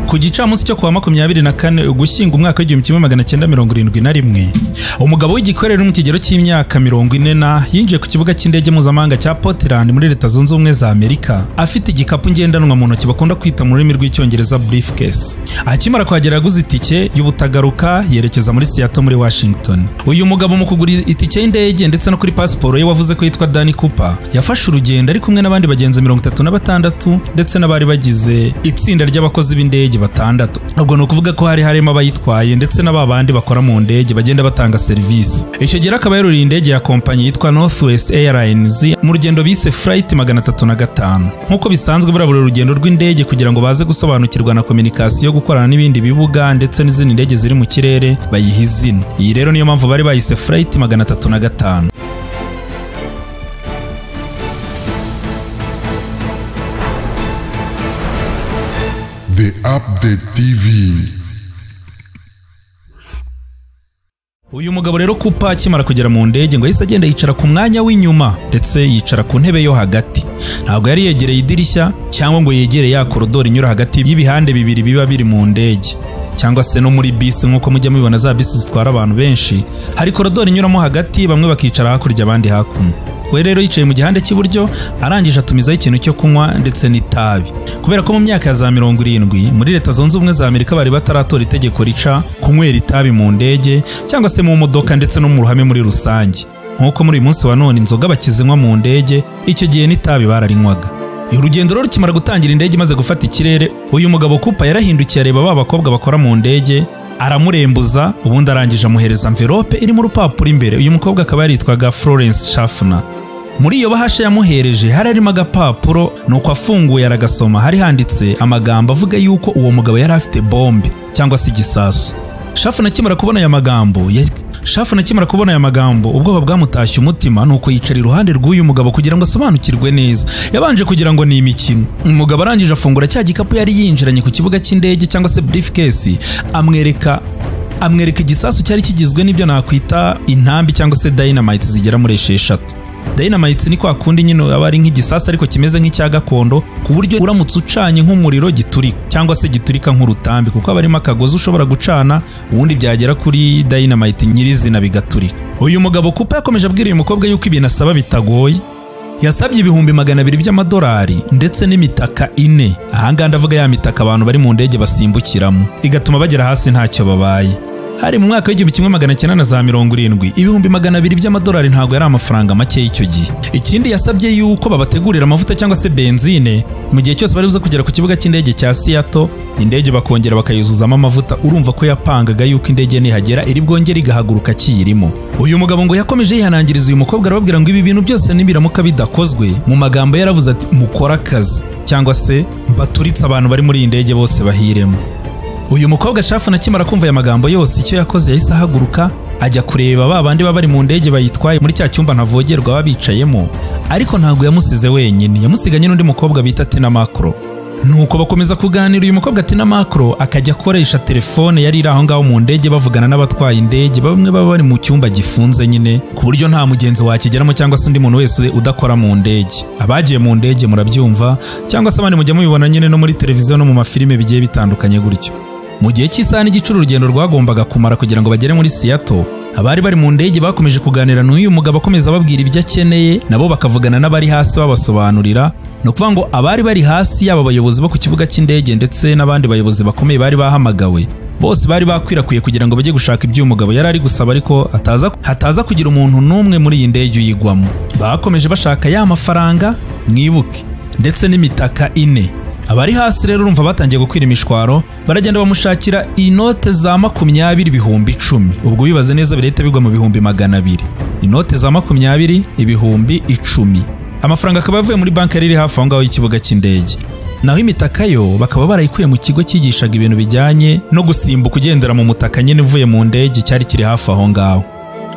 Ku gicamunsi cyo kuwa 24 Ugushyingo umwaka w'1971 umugabo w'igikorera mu kigero cy'imyaka 40 yinjiye ku kibuga cy'indege mpuzamahanga cya Portland muri Leta Zunze Ubumwe za Amerika afite igikapu ngendanwa mu ntoki bakunda kwita mu rurimi rw'icyongereza briefcase. Akimara kuhagera yaguze itike y'ubutagaruka yerekeza muri Seattle muri Washington. Uyu mugabo mu kugura itike y'indege ndetse no kuri passport ye wavuze ko yitwa Danny Cooper yafashe urugendo ari kumwe n'abandi bagenzi 36 ndetse n'abari bagize itsinda ry'abakozi b'indege batandatu. Ubwo no kuvuga ko hari harimo abayitwaye ndetse n'ababandi bakora mu ndege bagenda batanga service. Icyo gihe akaba yaruriye indege ya kompanyi yitwa Northwest Airlines mu rugendo bise Flight 305. Nkuko bisanzwe buri rugendo rw'indege kugira ngo baze gusobanukirwa na communication gukorana n'ibindi bibuga ndetse n'izindi ndege ziri mu kirere bayiha izina. Iyi rero niyo mpamvu bari bayise Flight 305. The Update TV. Uyu mugabo rero Cooper akimara kugera mu ndege ngo yahise agenda yicara ku mwanya w'inyuma ndetse yicara ku ntebe yo hagati. Ntabwo yari yegereye idirishya cyangwa ngo yegere ya koridoro inyura hagati y'ibihande bibiri biba biri mu ndege cyangwa se no muri bisi nkuko mujya mubibona za bisi zitwara abantu benshi. Hari koridoro inyuramo hagati bamwe bakicara hakurya abandi hakuno. We rero yicaye mu gihande cy'iburyo arangije atumizaho ikintu cyo kunywa ndetse n'itabi. Kubera ko mu myaka ya za 70 muri Leta Zunze Ubumwe za Amerika bari bataratora itegeko rica kunywera itabi mu ndege cyangwa se mu modoka ndetse no mu ruhame muri rusange. Nkuko muri uyu munsi wa none inzoga bakizinywa mu ndege, icyo gihe n'itabi bararinywaga. Urugendo rero rukimara gutangira indege imaze gufata ikirere, uyu mugabo Cooper yarahindukiye areba ba bakobwa bakora mu ndege, aramurembuza ubundi arangije amuhereza envelope iri mu rupapuro imbere. Uyu mukobwa akaba yaritwaga Florence Schaffner. Muri iyo bahasha yamuhereje harimo agapapuro, nuko afunguye aragasoma. Hari handitse amagambo avuga yuko uwo mugabo yari afite bombe cyangwa se igisasu. Schaffner akimara kubona aya magambo ubwoba bwamutashye umutima, nuko yicara iruhande rw'uyu mugabo kugira ngo asobanukirwe neza. Yabanje kugira ngo ni imikino. Umugabo arangije afungura cya gikapu yari yinjiranye ku kibuga cy'indege cyangwa se briefcase, amwereka igisasu cyari kigizwe n'ibyo nakwita intambi cyangwa se dynamite zigera muri 6. Dynamite ni kwa kundi nyine aba ari nk'igisasa ariko kimeze nk'icya gakondo, ku buryo uramutse ucanye nk'umuriro giturika cyangwa se giturika nk'urutambi, kuko aba arimo akagozi ushobora gucana ubundi byagera kuri dynamite nyirizina bigaturika. Uyu mugabo Cooper yakomeje abwira uyu mukobwa yuko ibintu asaba bitagoye. Yasabye ibihumbi 200 by'amadolari ndetse n'imitaka 4. Ahanga ndavuga ya mitaka abantu bari mu ndege basimbukiramo igatuma bagera hasi ntacyo babaye. Hari mu mwaka w'1970 ibihumbi 200 by'amadolari ntabwo yari amafaranga make y'icyo gihe. Ikindi yasabye yuko babategurira amavuta cyangwa se benzine mu gihe cyose bari buze kugera ku kibuga cy'indege cya Seattle, indege bakongera bakayuzuzamo amavuta. Urumva ko yapangaga yuko indege nihagera iri bwongere igahaguruka kiyirimo. Uyu mugabo ngo yakomeje yihanangiriza uyu mukobwa arababwira ngo ibi bintu byose nibiramuka bidakozwe, mu magambo yaravuze ati mukora akazi cyangwa se mbaturitse abantu bari muri iyi ndege bose bahiremo. Uyu mukobwa Schaffner akimara kumva aya magambo yose, icyo yakoze yahise ahaguruka ajya kureba babandi bari mu ndege bayitwaye muri cya cyumba ntavogerwa babicayemo, ariko ntabwo yamusize wenyine, yamusiganye n'undi mukobwa bita Tina Macro. Nuko bakomeza kuganira. Uyu mukobwa Tina Macro akajya akoresha telefone yari iri aho ngaho mu ndege bavugana n'abatwaye indege, bamwe baba bari mu cyumba gifunze nyine ku buryo nta mugenzi wakigeramo cyangwa se undi muntu wese udakora mu ndege. Abagiye mu ndege murabyumva cyangwa se abandi mujya mubibona nyine no muri televiziyo no mu mafilime bigiye bitandukanye gutyo. Mu gihe cy'isaha n'igicuru urugendo rwagombaga kumara kugira ngo bagere muri Seattle, abari bari mu ndege bakomeje kuganira n'uyu mugabo akomeza ababwira ibyo akeneye, nabo bakavugana n'abari hasi babasobanurira. No kuvuga ngo abari bari hasi yaba abayobozi bo ku kibuga cy'indege ndetse n'abandi bayobozi bakomeye bari bahamagawe, bose bari bakwirakwiye kugira ngo bajye gushaka ibyo uyu mugabo yari ari gusaba, ariko hataza kugira umuntu n'umwe muri iyi ndege uyigwamo. Bakomeje bashaka ya mafaranga mwibuke ndetse n'imitaka 4. Abari hasi rero urumva batangiye gukwira imishwaro, baragenda bamushakira inote za 20 ibihumbi 10. Ubwo bibaze neza birahita bigwa mu bihumbi 200. Inote za 20 ibihumbi 10. Amafaranga akaba yavuye muri banki iri hafi aho ngaho y'ikibuga cy'indege. Naho imitaka yo bakaba barayikuye mu kigo cyigishaga ibintu bijyanye no gusimbuka ugendera mu mutaka nyine uvuye mu ndege cyari kiri hafi aho ngaho.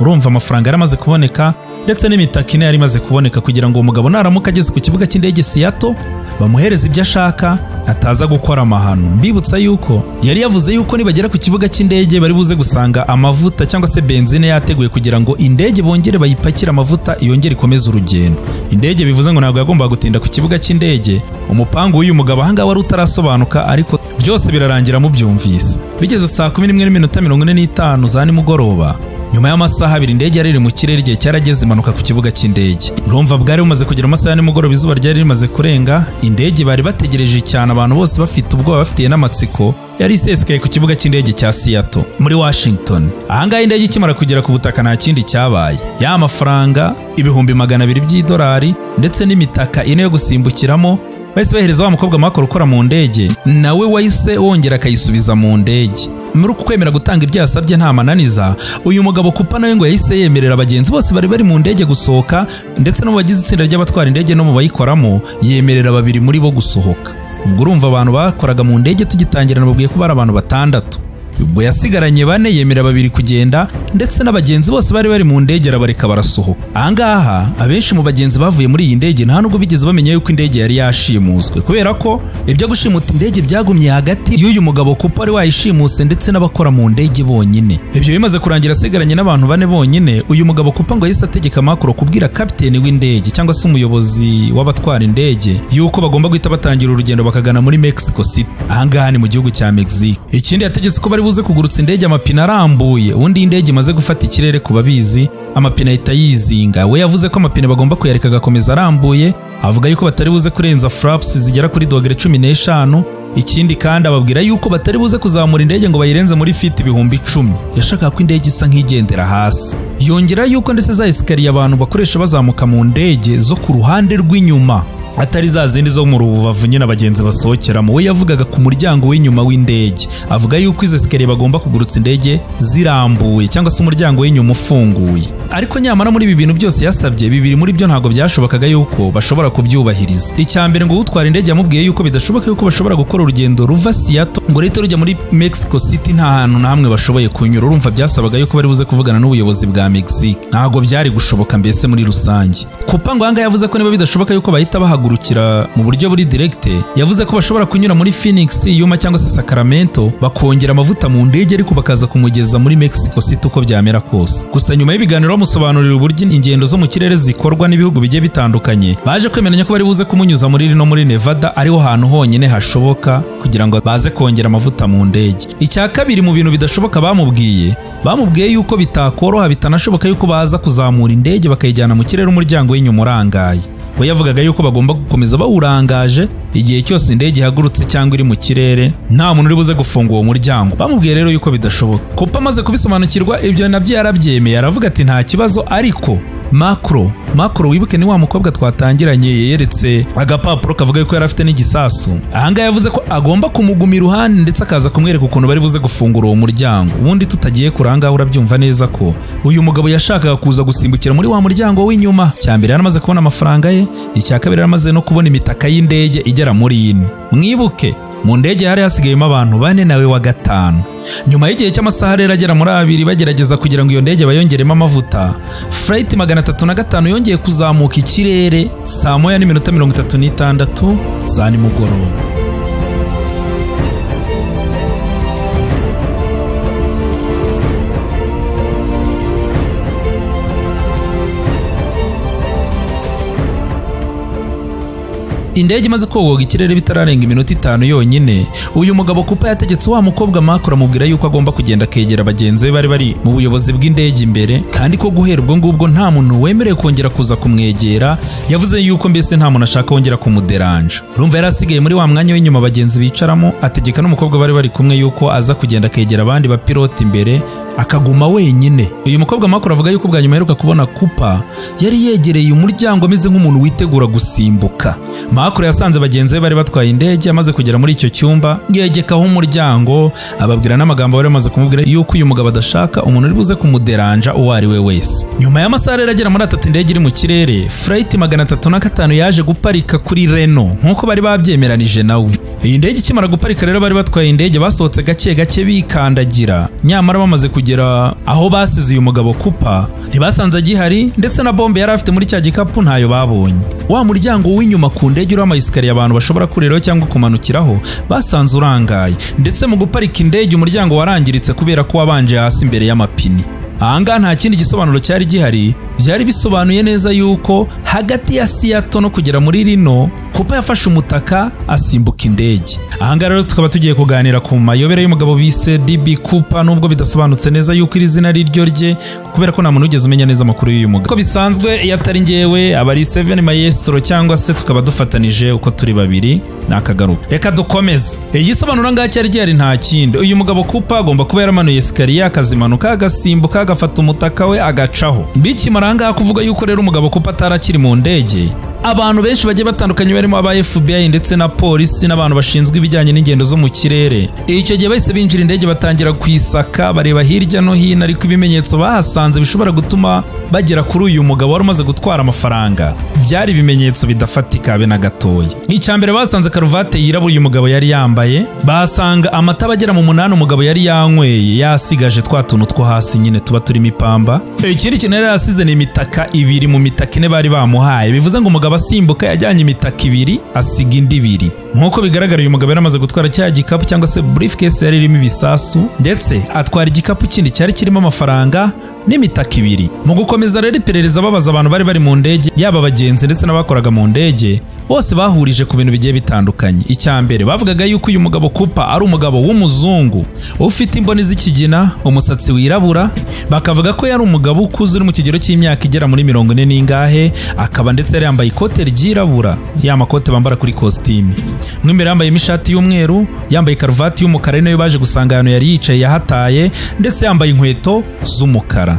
Urumva amafaranga yaramaze kuboneka ndetse n'imitaka 4 yari imaze kuboneka kugira ngo umugabo naramuka ageze ku kibuga cy'indege Seattle bamuhereza ibyo ashaka ataza gukora amahano. Mbibutsa yuko yari yavuze yuko nibagera ku kibuga cy'indege bari buze gusanga amavuta cyangwa se benzine yateguye kugira ngo indege bongere bayipakire amavuta yongere ikomeze urugendo. Indege bivuze ngo ntabwo yagombaga gutinda ku kibuga cy'indege. Umupangu w'uyu mugabo ahangaha wari utarasobanuka, ariko byose birarangira mubyumvise. Bigeze saa 11:45 za nimugoroba, nyuma y'amasaha 2 indege yari iri mu kirere, igihe cyarageze imanuka ku kibuga cy'indege. Urumva bwari bumaze kugera amasaha nimugoroba, izuba ryari rimaze kurenga. Indege bari bategereje cyane, abantu bose bafite ubwoba, bafitiye n'amatsiko, yari isesekaye ku kibuga cy'indege cya Seattle muri Washington. Ahangaha indege ikimara kugera ku butaka nta kindi cyabaye. Ya mafaranga ibihumbi 200 by'idolari ndetse n'imitaka ine yo gusimbukiramo bahise bahereza wa mukobwa Marco ukora mu ndege, nawe wahise wongera akayisubiza mu ndege. Muri uku kwemera gutanga ibyo yasabye nta mananiza, uyu mugabo Cooper nawe ngo yahise yemerera abagenzi bose bari mu ndege gusohoka, ndetse no mu bagize itsinda ry'abatwara indege no mu bayikoramo yemerera 2 muri bo gusohoka. Ubwo urumva abantu bakoraga mu ndege tugitangira nababwiye ko bari abantu 6. Ubwo yasigaranye 4, yemera 2 kugenda, ndetse n'abagenzi bose bari mu ndege arabareka barasohoka. Ahangaha abenshi mu bagenzi bavuye muri iyi ndege nta nubwo bigeze bamenya yuko indege yari yashimuswe, kubera ko ibyo gushimuta indege byagumye hagati y'uyu mugabo Cooper wari wayishimuse ndetse n'abakora mu ndege bonyine. Ibyo bimaze kurangira asigaranye n'abantu 4 bonyine, uyu mugabo Cooper ngo yahise ategeka Marco kubwira kapiteni w'indege cyangwa se umuyobozi w'abatwara indege yuko bagomba guhita batangira urugendo bakagana muri Mexico City. Ahangaha ni mu gihugu cya Mexique. Ikindi yategetse ko bari buze kugurutsa indege amapine arambuye, ubundi indege imaze gufata ikirere ku babizi amapine ahita yizinga. We yavuze ko amapine bagomba kuyareka agakomeza arambuye, avuga yuko batari buze kurenza flaps zigera kuri dogere 15. Ikindi kandi ababwira yuko batari buze kuzamura indege ngo bayirenze muri feet 10,000. Yashakaga ko indege isa nk'igendera hasi. Yongera yuko ndetse za esikariye abantu bakoresha bazamuka mu ndege zo ku ruhande rw'inyuma, atari za zindi zo mu rubavu nyine abagenzi basohokeramo. We yavugaga ku muryango w'inyuma w'indege, avuga yuko izo esikariye bagomba kugurutsa indege zirambuye cyangwa se umuryango w'inyuma ufunguye. Ariko nyamara muri ibi bintu byose yasabye, 2 muri byo ntabwo byashobokaga yuko bashobora kubyubahiriza. Icyambere ngo utwara indege yamubwiye yuko bidashoboka yuko bashobora gukora urugendo ruva Seattle ngo rito rujya muri Mexico City nta hantu na hamwe bashoboye kunyura. Urumva byasabaga yuko bari buze kuvugana n'ubuyobozi bwa Mexique, ntabwo byari gushoboka mbese muri rusange. Cooper ngo ahangaha yavuze ko niba bidashoboka yuko bahita bahagurukira mu buryo buri direct, yavuze ko bashobora kunyura muri Phoenix, Yuma cyangwa se Sacramento bakongera amavuta mu ndege ariko bakaza kumugeza muri Mexico City uko byamera kose. Gusa nyuma y'ibiganiro bamusobanurira uburyo ingendo zo mu kirere zikorwa n'ibihugu bigiye bitandukanye, baje kwemeranya ko bari buze kumunyuza muri Nevada, ariho hantu honyine hashoboka kugira ngo baze kongera amavuta mu ndege. Icya kabiri mu bintu bidashoboka bamubwiye yuko bitakoroha, bitanashoboka yuko baza kuzamura indege bakayijyana mu kirere umuryango w'inyuma urangaye. We yavugaga yuko bagomba gukomeza bawurangaje igihe cyose indege ihagurutse cyangwa iri mu kirere, nta muntu uri buze gufunga uwo muryango. Bamubwiye rero yuko bidashoboka. Cooper amaze kubisobanukirwa ibyo nabyo yarabyemeye, aravuga ati nta kibazo. Ariko Marco wibuke ni wa mukobwa twatangiranye yeretse agapapuro kavuga yuko yari afite n'igisasu. Ahangaha yavuze ko agomba kumuguma iruhande ndetse akaza kumwereka ukuntu bari buze gufungura uwo muryango. Ubundi tutagiye kuranga urabyumva neza ko uyu mugabo yashakaga kuza gusimbukira muri wa muryango w'inyuma. Cyambere yaramaze kubona amafaranga ye, icya kabiri yaramaze no kubona imitaka y'indege igera muri 4. Mwibuke mu ndege hari hasigayemo abantu 4 nawe wa 5. Nyuma y'igihe cy'amasaha rero agera muri 2 bagerageza kugira ngo iyo ndege bayongeremo amavuta, flight 305 yongeye kuzamuka ikirere saa 1:36 za nimugoroba. Indege imaze kogoga ikirere bitararenga iminota 5 yonyine, uyu mugabo Cooper yategetse wa mukobwa Marco amubwira yuko agomba kugenda kegera abagenzi be bari mu buyobozi bw'indege imbere, kandi ko guhera ubwo ngubwo nta muntu wemerewe kongera kuza kumwegera. Yavuze yuko mbese nta muntu ashaka kongera kumuderanja. Urumva yari asigaye muri wa mwanya w'inyuma abagenzi bicaramo, ategeka n'umukobwa bari kumwe yuko aza kugenda kegera abandi bapiloti imbere akaguma wenyine. Uyu mukobwa Marco avuga yuko bwa nyuma heruka kubona Cooper yari yegereye umuryango ameze nk'umuntu witegura gusimbuka. Marco yasanze abagenzi be bari batwaye indege, amaze kugera muri icyo cyumba yegekaho umuryango, ababwira n'amagambo bari bamaze kumubwira yuko uyu mugabo adashaka umuntu uri buze kumuderanja uwo ari we wese. Nyuma y'amasaha rero agera muri 3 indege iri mu kirere, flight 305 yaje guparika kuri Reno nk'uko bari babyemeranije nawe. Iyi ndege ikimara guparika rero bari batwaye indege basohotse gake bikandagira, nyamara bamaze kugera kugera aho basize uyu mugabo Cooper ntibasanze agihari, ndetse na bombe yari afite muri cya gikapu ntayo babonye. Wa muryango w'inyuma ku ndege uriho amayesikariye abantu bashobora kuriraho cyangwa kumanukiraho basanze urangaye, ndetse mu guparika indege umuryango warangiritse kubera ko wabanje hasi imbere y'amapine. Ahangaha nta kindi gisobanuro cyari gihari, byari bisobanuye neza yuko hagati ya Seattle no kugera muri Reno Cooper yafashe umutaka asimbuka indege. Ahangaha rero tukaba tugiye kuganira ku mayobera y'umugabo bise DB Cooper, nubwo bidasobanutse neza yuko iri zina ari ryo rye kubera ko nta muntu ugeze umenya neza amakuru y'uyu mugabo. Ko bisanzwe iyo atari njyewe aba ari 7 Maestro, cyangwa se tukaba dufatanije uko turi babiri nakagaruka. Reka dukomeze. Igisobanuro ngaho cyari gihari nta kindi, uyu mugabo Cooper agomba kuba yaramanuye esikariye akazimanuka agasimbuka agafata umutaka we agacaho. Bikimara ngaha kuvuga yuko rero umugabo Cooper atarakiri mu ndege, abantu benshi bagiye batandukanye barimo aba FBI ndetse na polisi n'abantu bashinzwe ibijyanye n'ingendo zo mu kirere, icyo gihe bahise binjira indege batangira kwisaka bareba hirya no hino, ariko ibimenyetso bahasanze bishobora gutuma bagera kuri uyu mugabo wari umaze gutwara amafaranga byari ibimenyetso bidafatika be na gatoya. Icyambere basanze karuvate yirabura uyu mugabo yari yambaye, bahasanga amataba agera mu 8 umugabo yari yanyweye yasigaje twa tuntu two hasi nyine tuba turimo ipamba. Ikindi kintu yari yasize ni imitaka 2 mu mitaka 4 bari bamuhaye, bivuze ngo umugabo asimbuka yajyanye imitaka 2 asiga indi 2. Nkuko bigaragara uyu mugabo yaramaze gutwara cya gikapu cyangwa se briefcase yari irimo ibisasu, ndetse atwara igikapu kindi cyari kirimo amafaranga n'imitaka 2. Mu gukomeza rero iperereza babaza abantu bari mu ndege, yaba abagenzi ndetse n'abakoraga mu ndege, bose bahurije ku bintu bigiye bitandukanye. Icyambere bavugaga yuko uyu mugabo Cooper ari umugabo w'umuzungu ufite imboni z'ikigina, umusatsi wirabura, bakavuga ko yari umugabo ukuze uri mu kigero cy'imyaka igera muri 40 n'ingahe, akaba ndetse yari yambaye ikote ryirabura, ya makote bambara kuri costume. Mw'imbere yambaye ishati y'umweru, yambaye karuvati y'umukara nayo baje gusanga hano yari yicaye yahataye, ndetse yambaye inkweto z'umukara.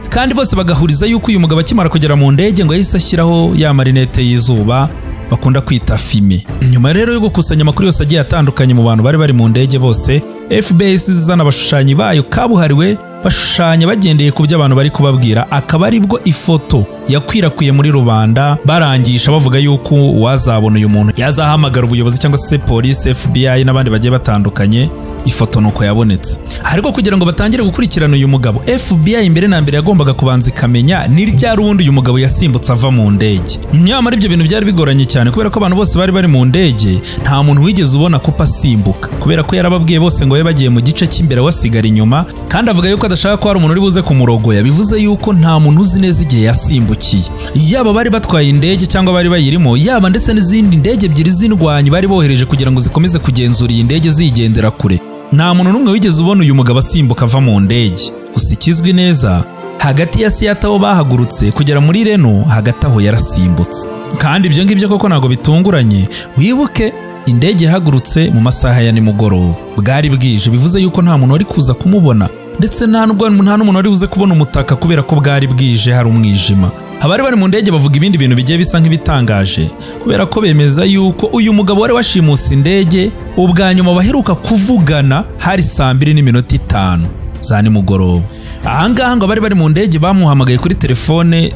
Kandi bose bagahuriza yuko uyu mugabo akimara kugera mu ndege ngo yahise ashyiraho ya marinete y'izuba bakunda kwita fime. Nyuma rero yo gukusanya amakuru yose agiye atandukanye mu bantu bari mu ndege bose, FBI zizana abashushanyi bayo kabuhariwe bashushanya bagendeye ku byo abantu bari kubabwira, akaba aribwo ifoto yakwirakwiye muri rubanda barangisha bavuga yuko uwazabona uyu muntu yazahamagara ubuyobozi cyangwa se polisi, FBI n'abandi bagiye batandukanye. Ifoto nuko yabonetse, ariko kugira ngo batangire gukurikirana uyu mugabo, FBI imbere na mbere yagombaga kubanza ikamenya ni ryari ubundi uyu mugabo yasimbutse ava mu ndege. Nyamara ibyo bintu byari bigoranye cyane kubera ko abantu bose bari mu ndege nta muntu wigeze ubona Cooper asimbuka, kubera ko yarababwiye bose ngo bagiye mu gice cy'imbere wasigara inyuma, kandi avuga yuko adashaka ko hari umuntu uri buze kumurogoya, bivuze yuko nta muntu uzi neza igihe yasimbukiye. Yaba bari batwaye indege cyangwa bari bayirimo, yaba ndetse n'izindi ndege ebyiri z'indwanyi bari bohereje kugira ngo zikomeze kugenzura iyi ndege zigendera kure, nta muntu n'umwe wigeze ubona uyu mugabo asimbuka ava mu ndege. Gusa ikizwi neza, hagati ya Seattle aho bahagurutse kugera muri Reno, hagati aho yarasimbutse. Kandi ibyo ngibyo koko ntago bitunguranye, wibuke indege yahagurutse mu masaha ya nimugoroba, bwari bwije, bivuze yuko nta muntu wari kuza kumubona, ndetse nta n'umuntu wari buze kubona umutaka kubera ko bwari bwije hari umwijima. Abari bari mu ndege bavuga ibindi bintu bigiye bisa nk'ibitangaje, kubera ko bemeza yuko uyu mugabo wari washimuse indege ubwa nyuma baheruka kuvugana hari 2:05 za nimugoroba. Ahangaha ngo bari mu ndege bamuhamagaye kuri telefone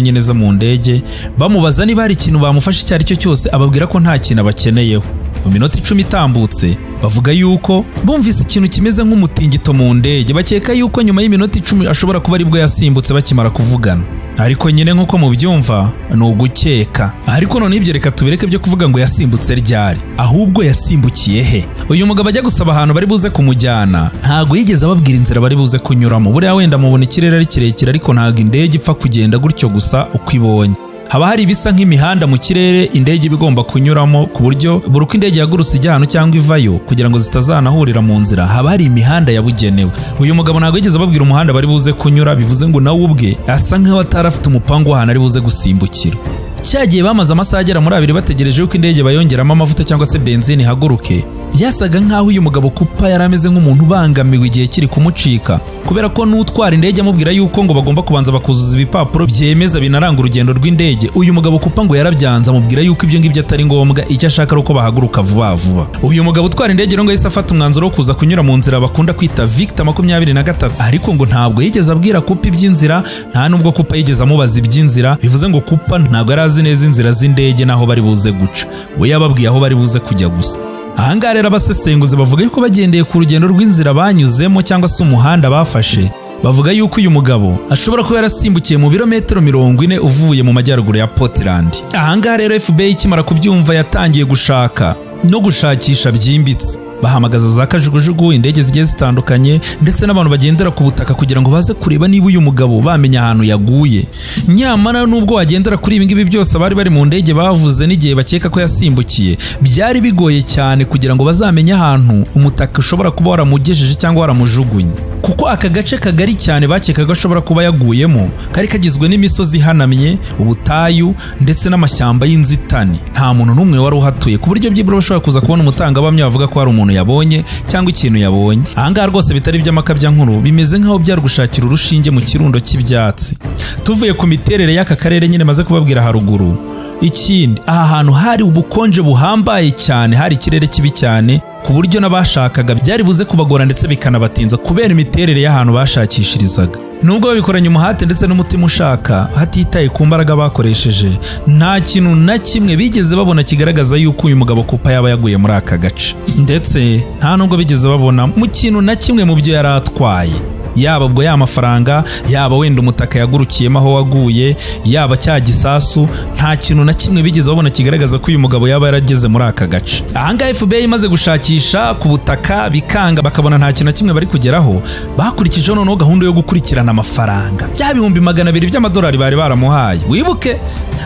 nyine zo mu ndege, bamubaza niba hari ikintu bamufasha icyo ari cyo cyose, ababwira ko nta kintu abakeneyeho. Mu minota 10 itambutse bavuga yuko bumvise ikintu kimeze nk'umutingito mu ndege, bakeka yuko nyuma y'iminota 10 ashobora kuba aribwo yasimbutse bakimara kuvugana. Ariko nyine nk'uko mubyumva ni ugukeka. Ariko none ibyo reka tubireke byo kuvuga ngo yasimbutse ryari, ahubwo yasimbukiye he? Uyu mugabo ajya gusaba ahantu bari buze kumujyana, ntago yigeze ababwira inzira bari buze kunyuramo. Buriya wenda mubona ikirere ari kirekire, ariko ntago indege ipfa kugenda gutyo gusa uko ibonye. Haba hari ibisa nk'imihanda mu kirere indege ibigomba kunyuramo, ku buryo buri uko indege yagurutse ijya ahantu cyangwa ivayo kugira ngo zitazanahurira mu nzira, haba hari imihanda yabugenewe. Uyu mugabo ntago yigeze ababwira umuhanda bari buze kunyura, bivuze ngo nawe ubwe asa nk'aho atarafite umupango w'ahantu ari buze gusimbukira. Cyagiye bamaze amasaha agera muri 2 bategereje yuko indege bayongeramo amavuta cyangwa se benzine haguruke, byasaga nk'aho uyu mugabo Cooper yari ameze nk'umuntu ubangamiwe igihe kiri kumucika, kubera ko n'utwara indege amubwira yuko ngo bagomba kubanza bakuzuza ibipapuro byemeza binaranga urugendo rw'indege. Uyu mugabo Cooper ngo yarabyanze, amubwira yuko ibyo ngibyo atari ngombwa, icyo ashaka ari uko bahaguruka vuba vuba. Uyu mugabo utwara indege ngo yahise afata umwanzuro wo kuza kunyura mu nzira bakunda kwita Victor 23, ariko ngo ntabwo yigeze abwira Cooper iby'inzira, nta nubwo Cooper yigeze amubaza iby'inzira, bivuze ngo Cooper ntabwo yari azi neza inzira z'indege naho bari buze guca, we yababwiye aho bari buze kujya gusa. ahangaha rero abasesenguzi bavuga yuko bagendeye ku rugendo rw'inzira banyuzemo cyangwa se umuhanda bafashe, bavuga yuko uyu mugabo ashobora kuba yarasimbukiye mu birometero 40 uvuye mu majyaruguru ya Portland. Ahangaha rero FBI ikimara kubyumva yatangiye gushaka no gushakisha byimbitse, bahamagaza za kajugujugu, indege zigiye zitandukanye ndetse n'abantu bagendera ku butaka kugira ngo baze kureba niba uyu mugabo bamenya ahantu yaguye. Nyamara nubwo wagendera kuri ibi ngibi byose abari bari mu ndege bavuze n'igihe bakeka ko yasimbukiye, byari bigoye cyane kugira ngo bazamenye ahantu umutaka ushobora kuba waramugejeje cyangwa waramujugunye, kuko aka gace kagari cyane bakekaga ashobora kuba yaguyemo kari kagizwe n'imisozi ihanamye, ubutayu ndetse n'amashyamba y'inzitane. Nta muntu n'umwe wari uhatuye ku buryo byibura bashobora kuza kubona umutangabuhamya bavuga ko hari umuntu yabonye cyangwa ikintu yabonye. Ahangaha rwose bitari by'amakabya nkuru, bimeze nk'aho byari gushakira urushinge mu kirundo cy'ibyatsi. Tuvuye ku miterere y'aka karere nyine maze kubabwira haruguru, ikindi aha hantu hari ubukonje buhambaye cyane, hari ikirere kibi cyane ku buryo n'abashakaga byari buze kubagora ndetse bikanabatinza kubera imiterere y'ahantu bashakishirizaga. Nubwo babikoranye umuhate ndetse n'umutima ushaka, hatitaye ku mbaraga bakoresheje, nta kintu na kimwe bigeze babona kigaragaza yuko uyu mugabo Cooper yaba yaguye muri aka gace, ndetse nta nubwo bigeze babona mu kintu na kimwe mu byo yari atwaye, yaba ubwo ya mafaranga, yaba wenda umutaka yagurukiyemo aho waguye, yaba cya gisasu, nta kintu na kimwe bigeze babona kigaragaza ko uyu mugabo yaba yarageze muri aka gace. Ahangaha FBI imaze gushakisha ku butaka bikanga, bakabona nta kintu na kimwe bari kugeraho, bakurikijeho noneho gahunda yo gukurikirana amafaranga. Bya bihumbi 200 by'amadolari bari baramuhaye, wibuke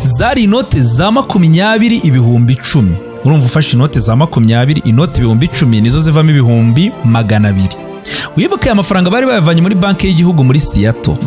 zari inote za 20 ibihumbi 10. Urumva ufashe inote za 20, inote ibihumbi 10 nizo zivamo ibihumbi 200. Wibuke amafaranga bari bayavanye muri banki y'igihugu muri Seattle.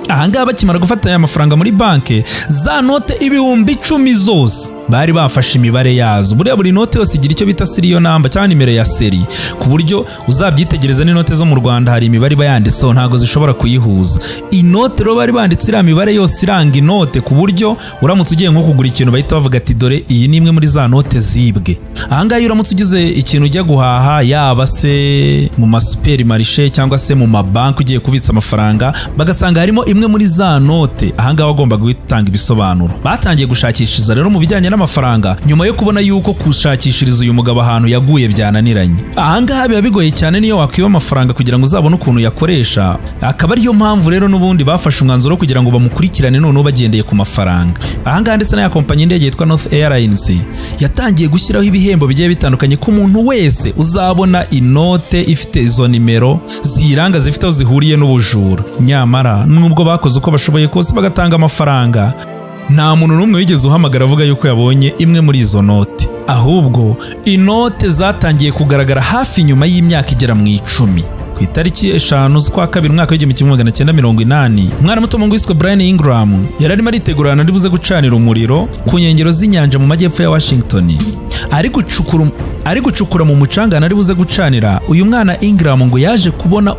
Ahangaha bakimara gufata aya mafaranga muri banki, za note ibihumbi 10 zose bari bafashe imibare yazo. Buri note yose igira icyo bita serial number cyangwa nimero ya seri, ku buryo uzabyitegereza n'inote zo mu Rwanda hari imibare bayanditseho ntago zishobora kuyihuza. Inote ro bari banditse iriya mibare yose iranga inote, ku buryo uramutse ugiye nko kugura ikintu bahita bavuga ati dore iyi ni imwe muri za note zibwe. Ahangaha iyo uramutse ugize ikintu ujya guhaha, yaba se mu masuperimarishe cyangwa se mu mabanki ugiye kubitsa amafaranga, bagasanga harimo imwe muri za note, ahangaha bagomba gutanga ibisobanuro. Batangiye gushakishiriza rero mu bijyanye n'amafaranga nyuma yo kubona yuko gushakishiriza uyu mugabo ahantu yaguye byananiranye. Ahangaha biba bigoye cyane niyo wakwiba amafaranga kugira ngo uzabone ukuntu yakoresha, akaba ariyo mpamvu rero n'ubundi bafashe umwanzuro kugira ngo bamukurikirane noneho bagendeye ku mafaranga. Ahangaha ndetse na ya kompanyi indege yitwa North Airlines yatangiye gushyiraho ibihembo bigiye bitandukanye ku muntu wese uzabona inote ifite izo nimero ziranga zifite aho zihuriye n'ubujura. Nyamara nubwo bakoze uko bashoboye kose bagatanga amafaranga, nta muntu n'umwe wigeze uhamagara avuga yuko yabonye imwe muri izo note. Ahubwo inote zatangiye kugaragara hafi nyuma y'imyaka igera mu 10. Ku itariki 5 z'ukwa kabiri umwaka w'1980, umwana muto mu wiswe Brian Ingram yari arimo aritegurana ari buze gucanira umuriro ku nkengero z'inyanja mu majyepfo ya Washington. Ari gucukura mu mucanga ari buze gucanira, uyu mwana Ingram ngo yaje kubona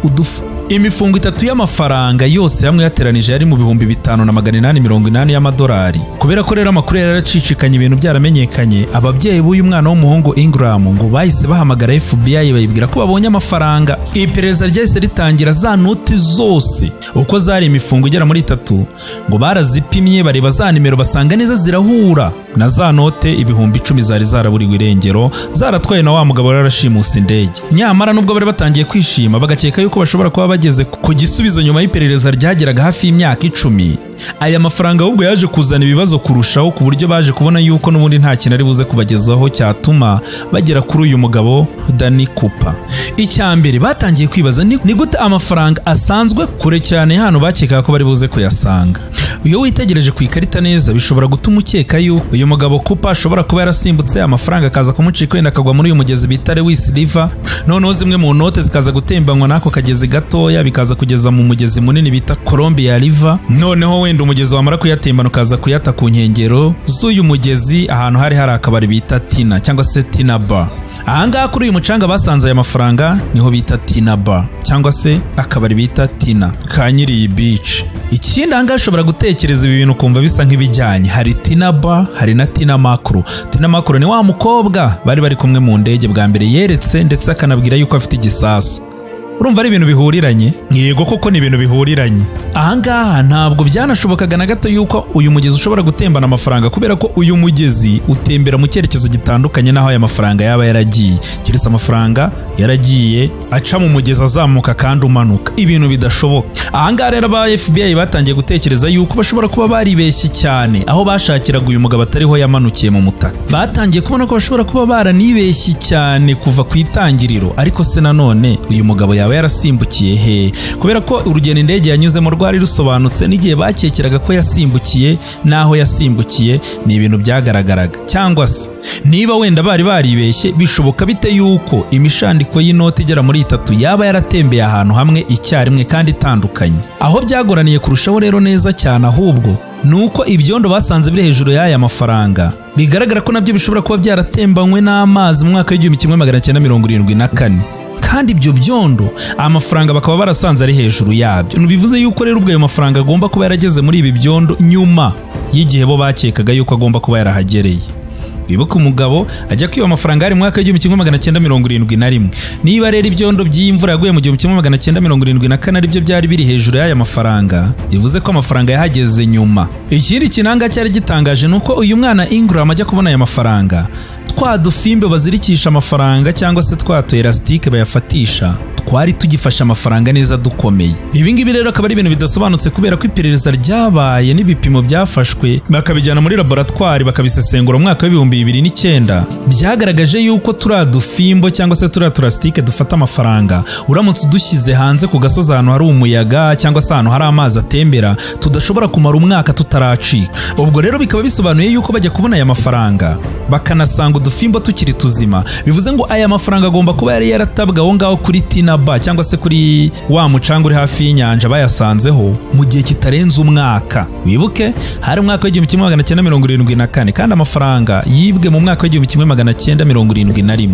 imifungo 3 y'amafaranga yose hamwe yateranije yari mu bihumbi 5,880 y'amadolari. Kubera ko rero amakuru yaracicikanye, ibintu byaramenyekanye, ababyeyi b'uyu mwana w'umuhungu Ingram ngo bahise bahamagara FBI bayibwira ko babonye amafaranga. Iperereza ryahise ritangira, za noti zose uko zari imifungo igera muri 3 ngo barazipimye bareba za nimero basanga neza zirahura na za note ibihumbi 10 zari zaraburiwe irengero, zaratwaye na wa mugabo yarashimusa indege. Nyamara nubwo bari batangiye kwishima bagakeka yuko bashobora kuba bageze ku gisubizo nyuma y'iperereza ryageraga hafi y'imyaka 10, aya mafaranga ahubwo yaje kuzana ibibazo kurushaho, ku buryo baje kubona yuko n'ubundi nta kintu ari buze kubagezaho cyatuma bagera kuri uyu mugabo Danny Cooper. Icyambere batangiye kwibaza ni gute amafaranga asanzwe kure cyane hano bakeka ko bari buze kuyasanga. Iyo witegereje ku ikarita neza bishobora gutuma ukeka yuko uyu mugabo Cooper ashobora kuba yarasimbutse amafaranga akaza kumucika wenda akagwa muri uyu mugezi bita Lewis River, noneho zimwe mu note zikaza gutembanywa n'ako kagezi gatoya bikaza kugeza mu mugezi munini bita Columbia River, noneho wenda umugezi wamara kuyatembana ukaza kuyata ku nkengero z'uyu mugezi ahantu hari akabari bita Tina cyangwa se Tina Bar. Ahangaha kuri uyu mucanga basanze aya mafaranga niho bita Tina Bar cyangwa se akabari bita Tina ka nyiri beach. Ikindi ahangaha ushobora gutekereza ibi bintu kumva bisa nk'ibijyanye, hari Tina Bar, hari na Tina Macro. Tina Macro ni wa mukobwa bari kumwe mu ndege bwa mbere yeretse ndetse akanabwira yuko afite igisasu. urumva ari ibintu bihuriranye. Yego koko ni ibintu bihuriranye. Ahangaha ntabwo byanashobokaga na gato yuko uyu mugezi ushobora gutembana amafaranga, kubera ko uyu mugezi utembera mu cyerekezo gitandukanye n'aho aya mafaranga yaba yaragiye, keretse amafaranga yaragiye aca mu mugezi azamuka kandi umanuka, ibintu bidashoboka. Ahangaha rero aba FBI batangiye gutekereza yuko bashobora kuba baribeshye cyane aho bashakiraga uyu mugabo atariho yamanukiye mu mutaka. Batangiye kubona ko bashobora kuba baranibeshye cyane kuva ku itangiriro. Ariko se nanone uyu mugabo yaba yarasimbukiye he? Kubera ko urugendo indege yanyuzemo rwari rusobanutse, n'igihe bakekeraga ko yasimbukiye n'aho yasimbukiye ni ibintu byagaragaraga. Cyangwa se niba wenda bari baribeshye, bishoboka bite yuko imishandiko y'inoti igera muri 3 yaba yaratembeye ahantu hamwe icyarimwe kandi itandukanye? Aho byagoraniye kurushaho rero neza cyane ahubwo nuko ibyondo basanze biri hejuru y'aya mafaranga bigaragara ko nabyo bishobora kuba byaratembanywe n'amazi mu mwaka w'1974. kandi ibyo byondo amafaranga bakaba barasanze ari hejuru yabyo. Bivuze yuko rero ubwo ayo mafaranga agomba kuba yarageze muri ibi byondo nyuma y'igihe bo bakekaga yuko agomba kuba yarahagereye. Bibuka umugabo ajya kwiba amafaranga ari mu mwaka w'1971. Niba rero ibyondo by'imvura yaguye mu 1974 aribyo byari biri hejuru y'aya mafaranga, bivuze ko amafaranga yahageze nyuma. Ikindi kinanga cyari gitangaje nuko uyu mwana Ingram ajya kubona aya mafaranga, twa dufimbe bazirikisha amafaranga cyangwa se twa elastike bayafatisha twari tugifasha amafaranga neza dukomeye. Ibi ngibi rero akaba ari ibintu bidasobanutse, kubera ko iperereza ryabaye n'ibipimo byafashwe bakabijyana muri laboratoire bakabisesengura mu mwaka w'2009 byagaragaje yuko turiya dufimbo cyangwa se turiya elastike dufata amafaranga uramutse udushyize hanze ku gasozi ahantu hari umuyaga cyangwa se ahantu hari amazi atembera tudashobora kumara umwaka tutaracika. Ubwo rero bikaba bisobanuye yuko bajya kubona aya mafaranga bakanasanga udufimbo tukiri tuzima, bivuze ngo aya mafaranga agomba kuba yari yaratabwa aho ngaho kuri Tinaba cyangwa se kuri wa mucanga uri hafi y'inyanja bayasanzeho mu gihe kitarenze umwaka. Wibuke hari umwaka w'1974 kandi amafaranga yibwe mu mwaka w'1971.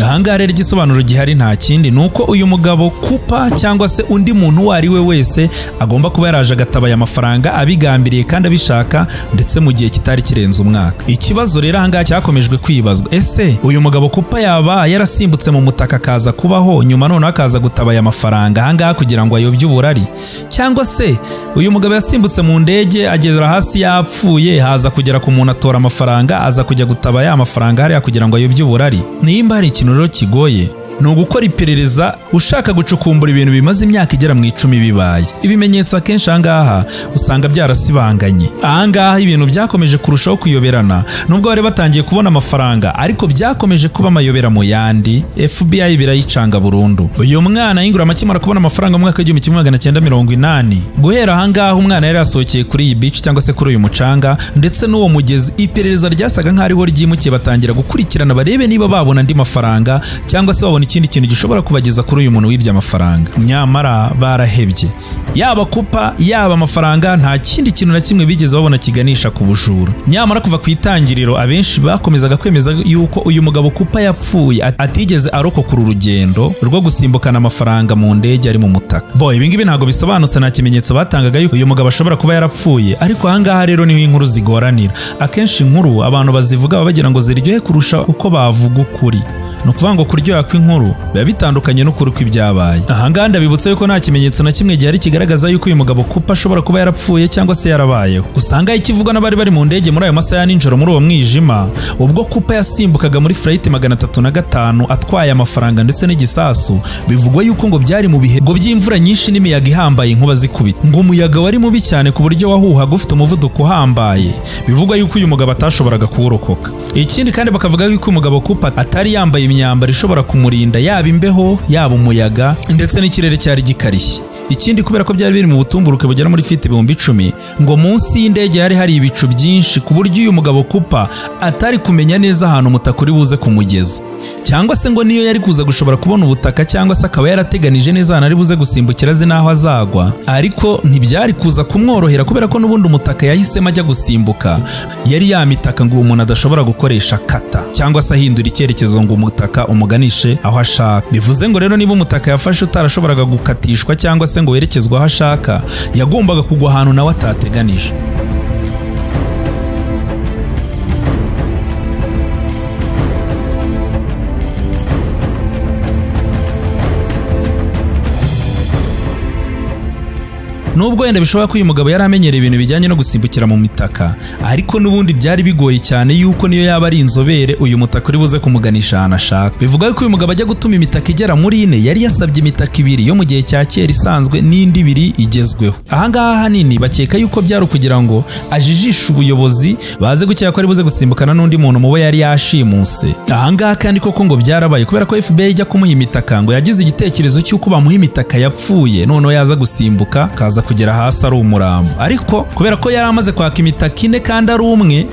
Ahangaha rero igisobanuro gihari nta kindi nuko uyu mugabo Cooper cyangwa se undi muntu uwo ari we wese agomba kuba yaraje agatabaya amafaranga abigambiriye kandi abishaka, ndetse mu gihe kitari kirenze umwaka. Ikibazo rero ahangaha cyakomejwe kwibazwa, ese uyu mugabo Cooper yaba yarasimbutse mu mutaka akaza kubaho nyuma none akaza gutabaya amafaranga ahangaha kugira ngo ayobye uburari, cyangwa se uyu mugabo yasimbutse mu ndege agera hasi yapfuye haza kugera ku muntu atora amafaranga aza kujya gutabaya amafaranga hariya kugira ngo ayobye uburari? Nimba hari ikintu rero kigoye ni ugukora iperereza ushaka gucukumbura ibintu bimaze imyaka igera mu 10 bibaye. Ibimenyetso akenshi ahangaha usanga byarasibanganye. Ahangaha ibintu byakomeje kurushaho kuyoberana, nubwo bari batangiye kubona amafaranga ariko byakomeje kuba amayobera mu yandi. FBI birayicanga burundu. Uyu mwana Ingram akimara kubona amafaranga mu mwaka w'1980, guhera ahangaha umwana yari yasohokeye kuri iyi beach cyangwa se kuri uyu mucanga ndetse n'uwo mugezi, iperereza ryasaga nk'ariho ryimukiye batangira gukurikirana barebe niba babona andi mafaranga cyangwa se babona ikindi kintu gishobora kubageza kuri uyu muntu wibye amafaranga. Nyamara barahebye. Yaba Cooper yaba amafaranga nta kindi kintu na kimwe bigeze babona kiganisha ku bujura. Nyamara kuva ku itangiriro abenshi bakomezaga kwemeza yuko uyu mugabo Cooper yapfuye atigeze arokokura urugendo rwo gusimbukana amafaranga mu ndege ari mu mutaka. Ibi ngibi ntabwo bisobanutse, nta kimenyetso batangaga yuko uyu mugabo ashobora kuba yarapfuye. Ariko ahangaha rero niho inkuru zigoranira. Akenshi inkuru abantu bazivuga bagira ngo ziryohe kurusha uko bavuga ukuri. No kuvuga ngo kuryoha kw'inkuru biba bitandukanye n'ukuri kw'ibyabaye. Ahangaha ndabibutsa yuko nta kimenyetso na kimwe gihari kigaragaza yuko uyu mugabo Cooper ashobora kuba yarapfuye cyangwa se yarabayeho. Usanga ikivugwa n'abari bari mu ndege muri ayo masaha ya ninjoro muri uwo mwijima ubwo Cooper yasimbukaga muri flight 305 atwaye amafaranga ndetse n'igisasu. Bivugwa yuko ngo byari mu bihe by'imvura nyinshi n'imiyaga ihambaye inkuba zikubita, ngo umuyaga wari mubi cyane ku buryo wahuhaga ufite umuvuduko uhambaye. Bivugwa yuko uyu mugabo atashoboraga kuwurokoka. Ikindi kandi bakavuga yuko umugabo Cooper atari yambaye imyambaro ishobora kumurinda yaba imbeho yaba umuyaga ndetse n'ikirere cyari gikarishye. Ikindi kubera ko byari biri mu butumburuke bugera muri feet 10,000 ngo munsi y'indege yari hari ibicu byinshi ku buryo uyu mugabo Cooper atari kumenya neza ahantu umutaka uri buze kumugeza, cyangwa se ngo niyo yari kuza gushobora kubona ubutaka cyangwa se akaba yarateganije neza ahantu ari buze gusimbukira azi naho azagwa, ariko ntibyari kuza kumworohera kubera ko n'ubundi umutaka yahisemo ajya gusimbuka yari yamitaka ngo umuntu adashobora gukoresha kata cyangwa se ahindura icyerekezo ngo umutaka umuganishe aho ashaka. Bivuze ngo rero niba umutaka yafashe utarashoboraga gukatishwa cyangwa se ngo werekezwe aho ashaka, yagombaga kugwa ahantu nawe atateganije. nubwo wenda bishobora ko uyu mugabo yari amenyereye ibintu bijyanye no gusimbukira mu mitaka, ariko n'ubundi byari bigoye cyane yuko niyo yaba ari inzobere uyu mutaka uri buze kumuganisha ahantu ashaka. Bivuga ko uyu mugabo ajya gutuma imitaka igera muri 4 yari yasabye imitaka 2 yo mu gihe cya kera isanzwe n'indi 2 igezweho. Ahangaha hanini bakeka yuko byari kugira ngo ajijishe ubuyobozi baze gukeka ko ari buze gusimbukana n'undi muntu mubo yari yashimuse. Ahangaha kandi koko ngo byarabaye kubera ko FBI ijya kumuha imitaka ngo yagize igitekerezo cy'uko bamuha imitaka yapfuye noneho yaza gusimbuka kaza kugera hasi ari umurambo, ariko kubera ko yari amaze kwaka imitaka 4 kandi ari umwe,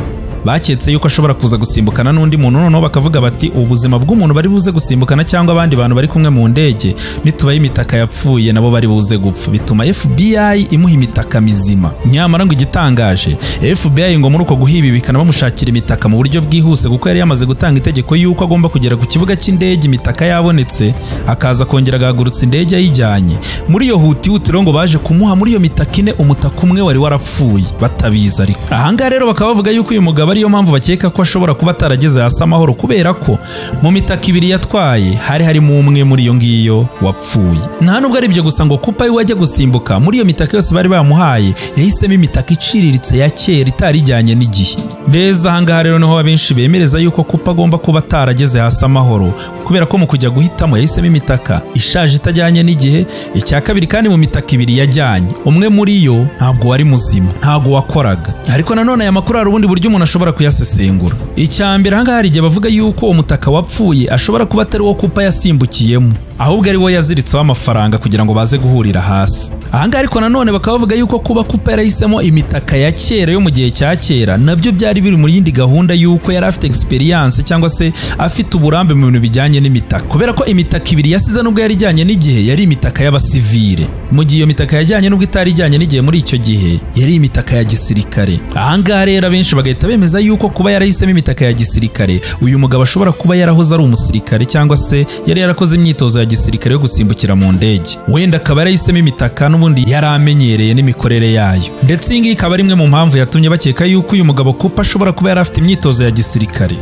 baketse yuko ashobora kuza gusimbukana n'undi muntu, noneho bakavuga bati ubuzima bw'umuntu bari buze gusimbukana cyangwa abandi bantu bari kumwe mu ndege nitubaye imitaka yapfuye nabo bari buze gupfa. Bituma FBI imuha imitaka mizima. Nyamara ngo igitangaje, FBI ngo muri uko guhibi bikana bamushakira imitaka mu buryo bwihuse kuko yari yamaze gutanga itegeko yuko agomba kugera ku kibuga cy'indege imitaka yabonetse, akaza kongera agahagurutsa indege ayijyanye. Muri iyo hutihutiro ngo baje kumuha muri iyo mitaka 4 umutaka umwe wari warapfuye batabiza. Ariko ahangaha rero bakaba bavuga yuko uyu mugabo ariyo mpamvu bakeka ko ashobora kuba atarageze hasi amahoro, kubera ko mu mitaka 2 yatwaye hari harimo umwe muri iyo ngiyo wapfuye. Nta nubwo ari ibyo gusa ngo Cooper we wajya gusimbuka muri iyo mitaka yose bari bamuhaye yahisemo imitaka iciriritse ya kera itarijyanye n'igihe. Beza ahangaha rero niho abenshi bemereza yuko Cooper agomba kuba atarageze hasi amahoro, kubera ko mu kujya guhitamo yahisemo imitaka ishaje itajyanye n'igihe. Icya kabiri kandi mu mitaka 2 yajyanye, umwe muri yo ntabwo wari muzima, ntabwo wakoraga. Ariko nanone aya makuru hari ubundi buryo umuntu ashobora kuyasesengura. Icyambere ahangaha hari igihe bavuga yuko umutaka wapfuye ashobora kuba atari wo Cooper yasimbukiyemo, ahubwo ari wo yaziritseho amafaranga kugira ngo baze guhurira hasi. Ahangaha ariko nanone bakaba bavuga yuko kuba Cooper yarahisemo imitaka ya kera yo mu gihe cya kera nabyo byari biri muri yindi gahunda yuko yari afite experience cyangwa se afite uburambe mu bintu bijyanye n'imitaka, kubera ko imitaka 2 yasize nubwo yari ijyanye n'igihe yari imitaka y'abasivile, mu gihe iyo mitaka yajyanye nubwo itari ijyanye n'igihe muri icyo gihe yari imitaka ya gisirikare. Ahangaha rero abenshi bagahita bemeza yuko kuba yarahisemo imitaka ya gisirikare uyu mugabo ashobora kuba yarahoze ari umusirikare cyangwa se yari yarakoze imyitozo ya gisirikare yo gusimbukira mu ndege, wenda akaba yarahisemo imitaka n'ubundi yari amenyereye n'imikorere yayo. Ndetse iyi ngiyi ikaba ari imwe mu mpamvu yatumye bakeka yuko uyu mugabo Cooper ashobora kuba yari afite imyitozo ya gisirikare.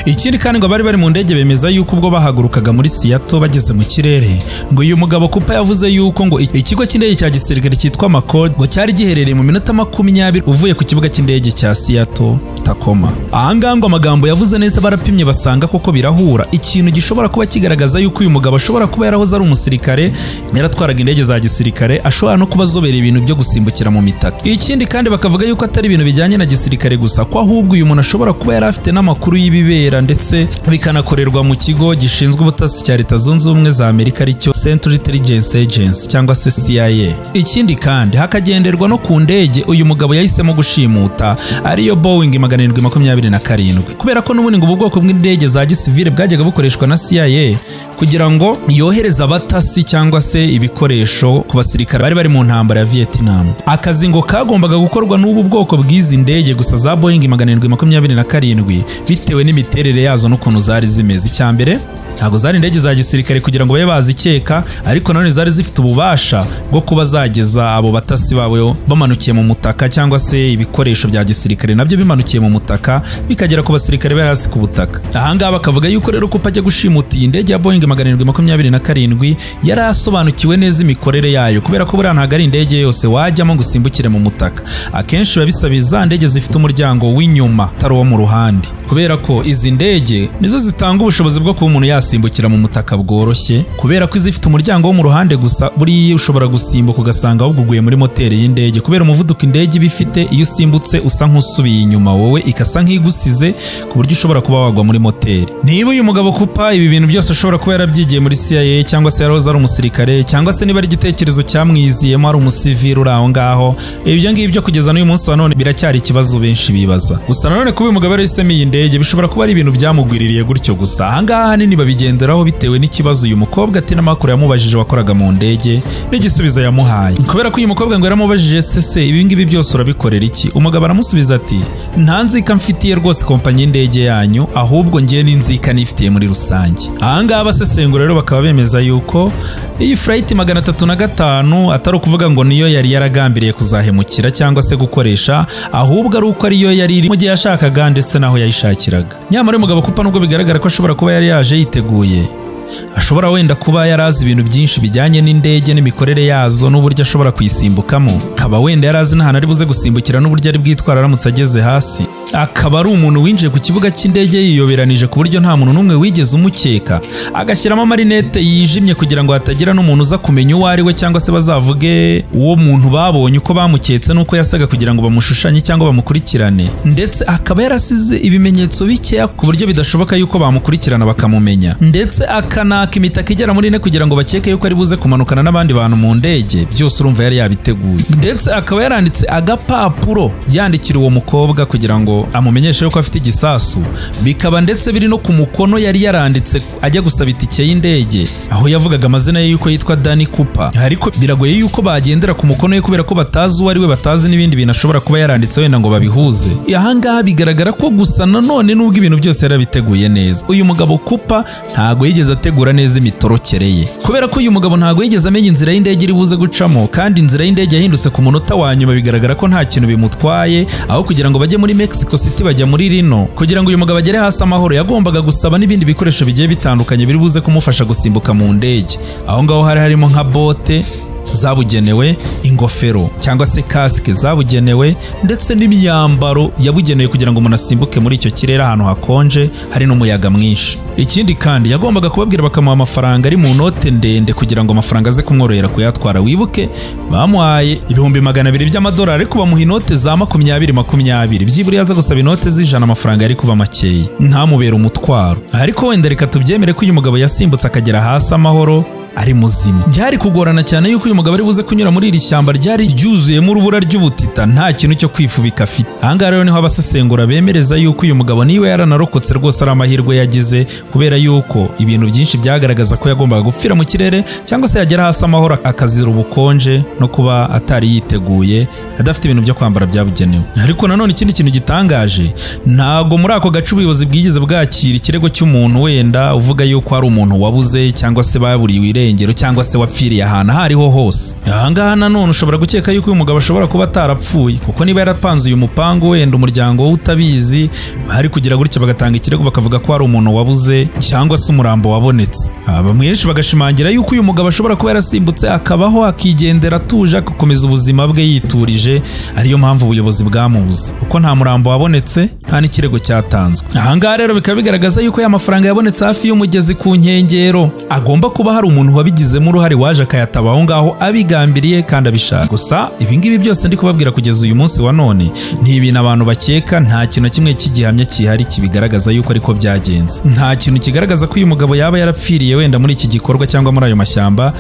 Ikindi kandi ngo bari mu ndege bemeza yuko ubwo bahagurukaga muri Seattle bageze mu kirere ngo uyu mugabo Cooper yavuze yuko ngo ikigo cy'indege cya gisirikare cyitwa McCord ngo cyari giherereye mu minota 20 uvuye ku kibuga cy'indege cya Seattle Tacoma. Ahangaha ngo amagambo yavuze neza barapimye basanga koko birahura, ikintu gishobora kuba kigaragaza yuko uyu mugabo ashobora kuba yarahoze ari umusirikare yaratwaraga indege za gisirikare, ashobora no kuba azobereye ibintu byo gusimbukira mu mitaka. Ikindi kandi bakavuga yuko atari ibintu bijyanye na gisirikare gusa, ko ahubwo uyu muntu ashobora kuba yari afite n'amakuru y'ibibera ndetse bikanakorerwa mu kigo gishinzwe ubutasi cya Leta Zunze Ubumwe za Amerika aricyo Central Intelligence Agency cyangwa se CIA. Ikindi kandi hakagenderwa no ku ndege uyu mugabo yahisemo gushimuta ariyo Boeing 727, kubera ko n'ubundi ngo ubu bwoko bw'indege za gisivile bwajyaga bukoreshwa na CIA kugira ngo yohereze abatasi cyangwa se ibikoresho ku basirikare bari mu ntambara ya Vietnam. Akazi ngo kagombaga gukorwa n'ubu bwoko bw'izi ndege gusa za Boeing 727 bitewe n'imiterere yazo n'ukuntu zari zimeze. Icyambere ntabwo zari indege za gisirikare kugira ngo babe bazikeka, ariko nanone zari zifite ububasha bwo kuba zageza abo batasi babo bamanukiye mu mutaka cyangwa se ibikoresho bya gisirikare nabyo bimanukiye mu mutaka bikagera ku basirikare bari hasi ku butaka. Ahangaha bakavuga yuko rero Cooper ajya gushimuta iyi ndege ya Boeing 727 yari asobanukiwe neza imikorere yayo, kubera ko buriya ntabwo ari indege yose wajyamo ngo usimbukire mu mutaka. Akenshi biba bisaba za ndege zifite umuryango w'inyuma atari uwo mu ruhande, kubera ko izi ndege nizo zitanga ubushobozi bwo kuba umuntu yasimbukira mu mutaka bworoshye, kubera ko izifite umuryango wo mu ruhande gusa buri ushobora gusimbuka ugasanga waguguye muri moteri y'indege, kubera umuvuduko indege iba ifite. Iyo usimbutse usa nk'usubiye inyuma, wowe ikasa nk'igusize ku buryo ushobora kuba wagwa muri moteri. Niba uyu mugabo Cooper ibi bintu byose ashobora kuba yarabyigiye muri CIA cyangwa se yarahoze ari umusirikare cyangwa se niba ari igitekerezo cyamwiziyemo ari umusivili uri aho ngaho, ibyo ngibyo kugeza n'uyu munsi wa none biracyari ikibazo benshi bibaza. Gusa nanone kuba uyu mugabo yarahisemo iyi ndege bishobora kuba ari ibintu byamugwiririye gutyo gusa. Ahangaha ahanini babigenderaho bitewe n'ikibazo uyu mukobwa ati n'amakuru yamubajije wakoraga mu ndege n'igisubizo yamuhaye, kubera ko uyu mukobwa ngo yaramubajije se ibi ngibi byose urabikorera iki? Umugabo aramusubiza ati nta nzika mfitiye rwose kompanyi y'indege yanyu, ahubwo ngiye n'inzika nifitiye muri rusange. Ahangaha abasesengura rero bakaba bemeza yuko iyi flight 305 atari ukuvuga ngo niyo yari yaragambiriye kuzahemukira cyangwa se gukoresha, ahubwo ari uko ariyo yari iri mu gihe yashakaga ndetse naho yayishakiraga. Nyamara uyu mugabo Cooper nubwo bigaragara ko ashobora kuba yari yaje yiteguye, ashobora wenda kuba yarazi ibintu byinshi bijyanye n'indege n'imikorere yazo n'uburyo ashobora kuyisimbukamo, akaba wenda yarazi n'ahantu ari buze gusimbukira n'uburyo ari bwitwara aramutse ageze hasi, akaba ari umuntu winjiye ku kibuga cy'indege yiyoberanije ku buryo nta muntu n'umwe wigeze umukeka, agashyiramo amarinete yijimye kugira ngo hatagira n'umuntu uza kumenya uwo ari we cyangwa se bazavuge uwo muntu babonye uko bamuketse n'uko yasaga kugira ngo bamushushanye cyangwa bamukurikirane, ndetse akaba yarasize ibimenyetso bikeya ku buryo bidashoboka yuko bamukurikirana bakamumenya, ndetse akanaka imitaka igera muri ine kugira ngo bakeke yuko ari buze kumanukana n'abandi bantu mu ndege. Byose urumva yari yabiteguye, ndetse akaba yaranditse agapapuro yandikira uwo mukobwa kugira ngo amumenyeshe yuko afite igisasu, bikaba ndetse biri no ku mukono yari yaranditse ajya gusaba itike y'indege, aho yavugaga amazina ye yuko yitwa Danny Cooper, ariko biragoye yuko bagendera ku mukono ye kubera ko batazi uwo ari we, batazi n'ibindi bintu ashobora kuba yaranditse wenda ngo babihuze. Ahangaha bigaragara ko gusa nanone nubwo ibintu byose yarabiteguye neza, uyu mugabo Cooper ntago yigeze ategura neza imitorokere ye, kubera ko uyu mugabo ntago yigeze amenya inzira y'indege iri buze gucamo, kandi inzira y'indege yahindutse ku munota wa nyuma, bigaragara ko nta kintu bimutwaye, aho kugira ngo bajye muri Mexico City bajya muri Reno. Kugira ngo uyu mugabo agere hasi amahoro yagombaga gusaba n'ibindi bikoresho bigiye bitandukanye biri buze kumufasha gusimbuka mu ndege. Aho ngaho hari harimo nka bote zabugenewe, ingofero cyangwa se kasike zabugenewe, ndetse n'imyambaro yabugenewe kugira ngo umuntu asimbuke muri icyo kirere ahantu hakonje hari n'umuyaga mwinshi. Ikindi kandi yagombaga kubabwira bakamuha amafaranga ari mu note ndende kugira ngo amafaranga aze kumworohera kuyatwara. Wibuke bamuhaye $200,000 by'amadolari, ariko bamuha inote za 20 byibura yaza gusaba inote z'ijana amafaranga yari kuba makeya, ntamubera umutwaro. Ariko wenda reka tubyemere ko uyu mugabo yasimbutse akagera hasi amahoro ari muzima. Byari kugorana cyane yuko uyu mugabo ari buze kunyura muri iri shyamba ryari ryuzuyemo urubura ry'ubutita, nta kintu cyo kwifubika afite. Ahangaha rero niho abasesengura bemereza yuko uyu mugabo niwe yaranarokotse rwose ari amahirwe yagize, kubera yuko ibintu byinshi byagaragaza ko yagombaga gupfira mu kirere cyangwa se yagera hasi amahoro akazira ubukonje no kuba atari yiteguye, adafite ibintu byo kwambara byabugenewe. Ariko nanone ikindi kintu gitangaje, ntago muri ako gace ubuyobozi bwigeze bwakira ikirego cy'umuntu wenda uvuga yuko ari umuntu wabuze cyangwa se baburiwe irengero cyangwa se wapfiriye ahantu aho ariho hose. Ahangaha nanone ushobora gukeka yuko uyu mugabo ashobora kuba atarapfuye, kuko niba yarapanze uyu mupango wenda umuryango we utabizi, hari kugira gutya bagatanga ikirego bakavuga ko hari umuntu wabuze cyangwa se umurambo wabonetse. Bamwenshi bagashimangira yuko uyu mugabo ashobora kuba yarasimbutse akabaho akigendera atuje agakomeza ubuzima bwe yiturije, ariyo mpamvu ubuyobozi bwamubuze, kuko nta murambo wabonetse nta n'ikirego cyatanzwe. Ahangaha rero bikaba bigaragaza yuko ya mafaranga yabonetse hafi y'umugezi ku nkengero agomba kuba hari umuntu wabigizemo uruhare waje akayataba aho ngaho abigambiriye kandi abishaka. Gusa ibingibi byose ndi kubabwira kugeza uyu munsi wa none ni ibintu abantu bakeka, nta kintu kimwe cy'igihamya kihari kibigaragaza yuko ariko byagenze. Nta kintu kigaragaza ko uyu mugabo yaba yarapfiriye wenda muri iki gikorwa cyangwa muri ayo mashyamba,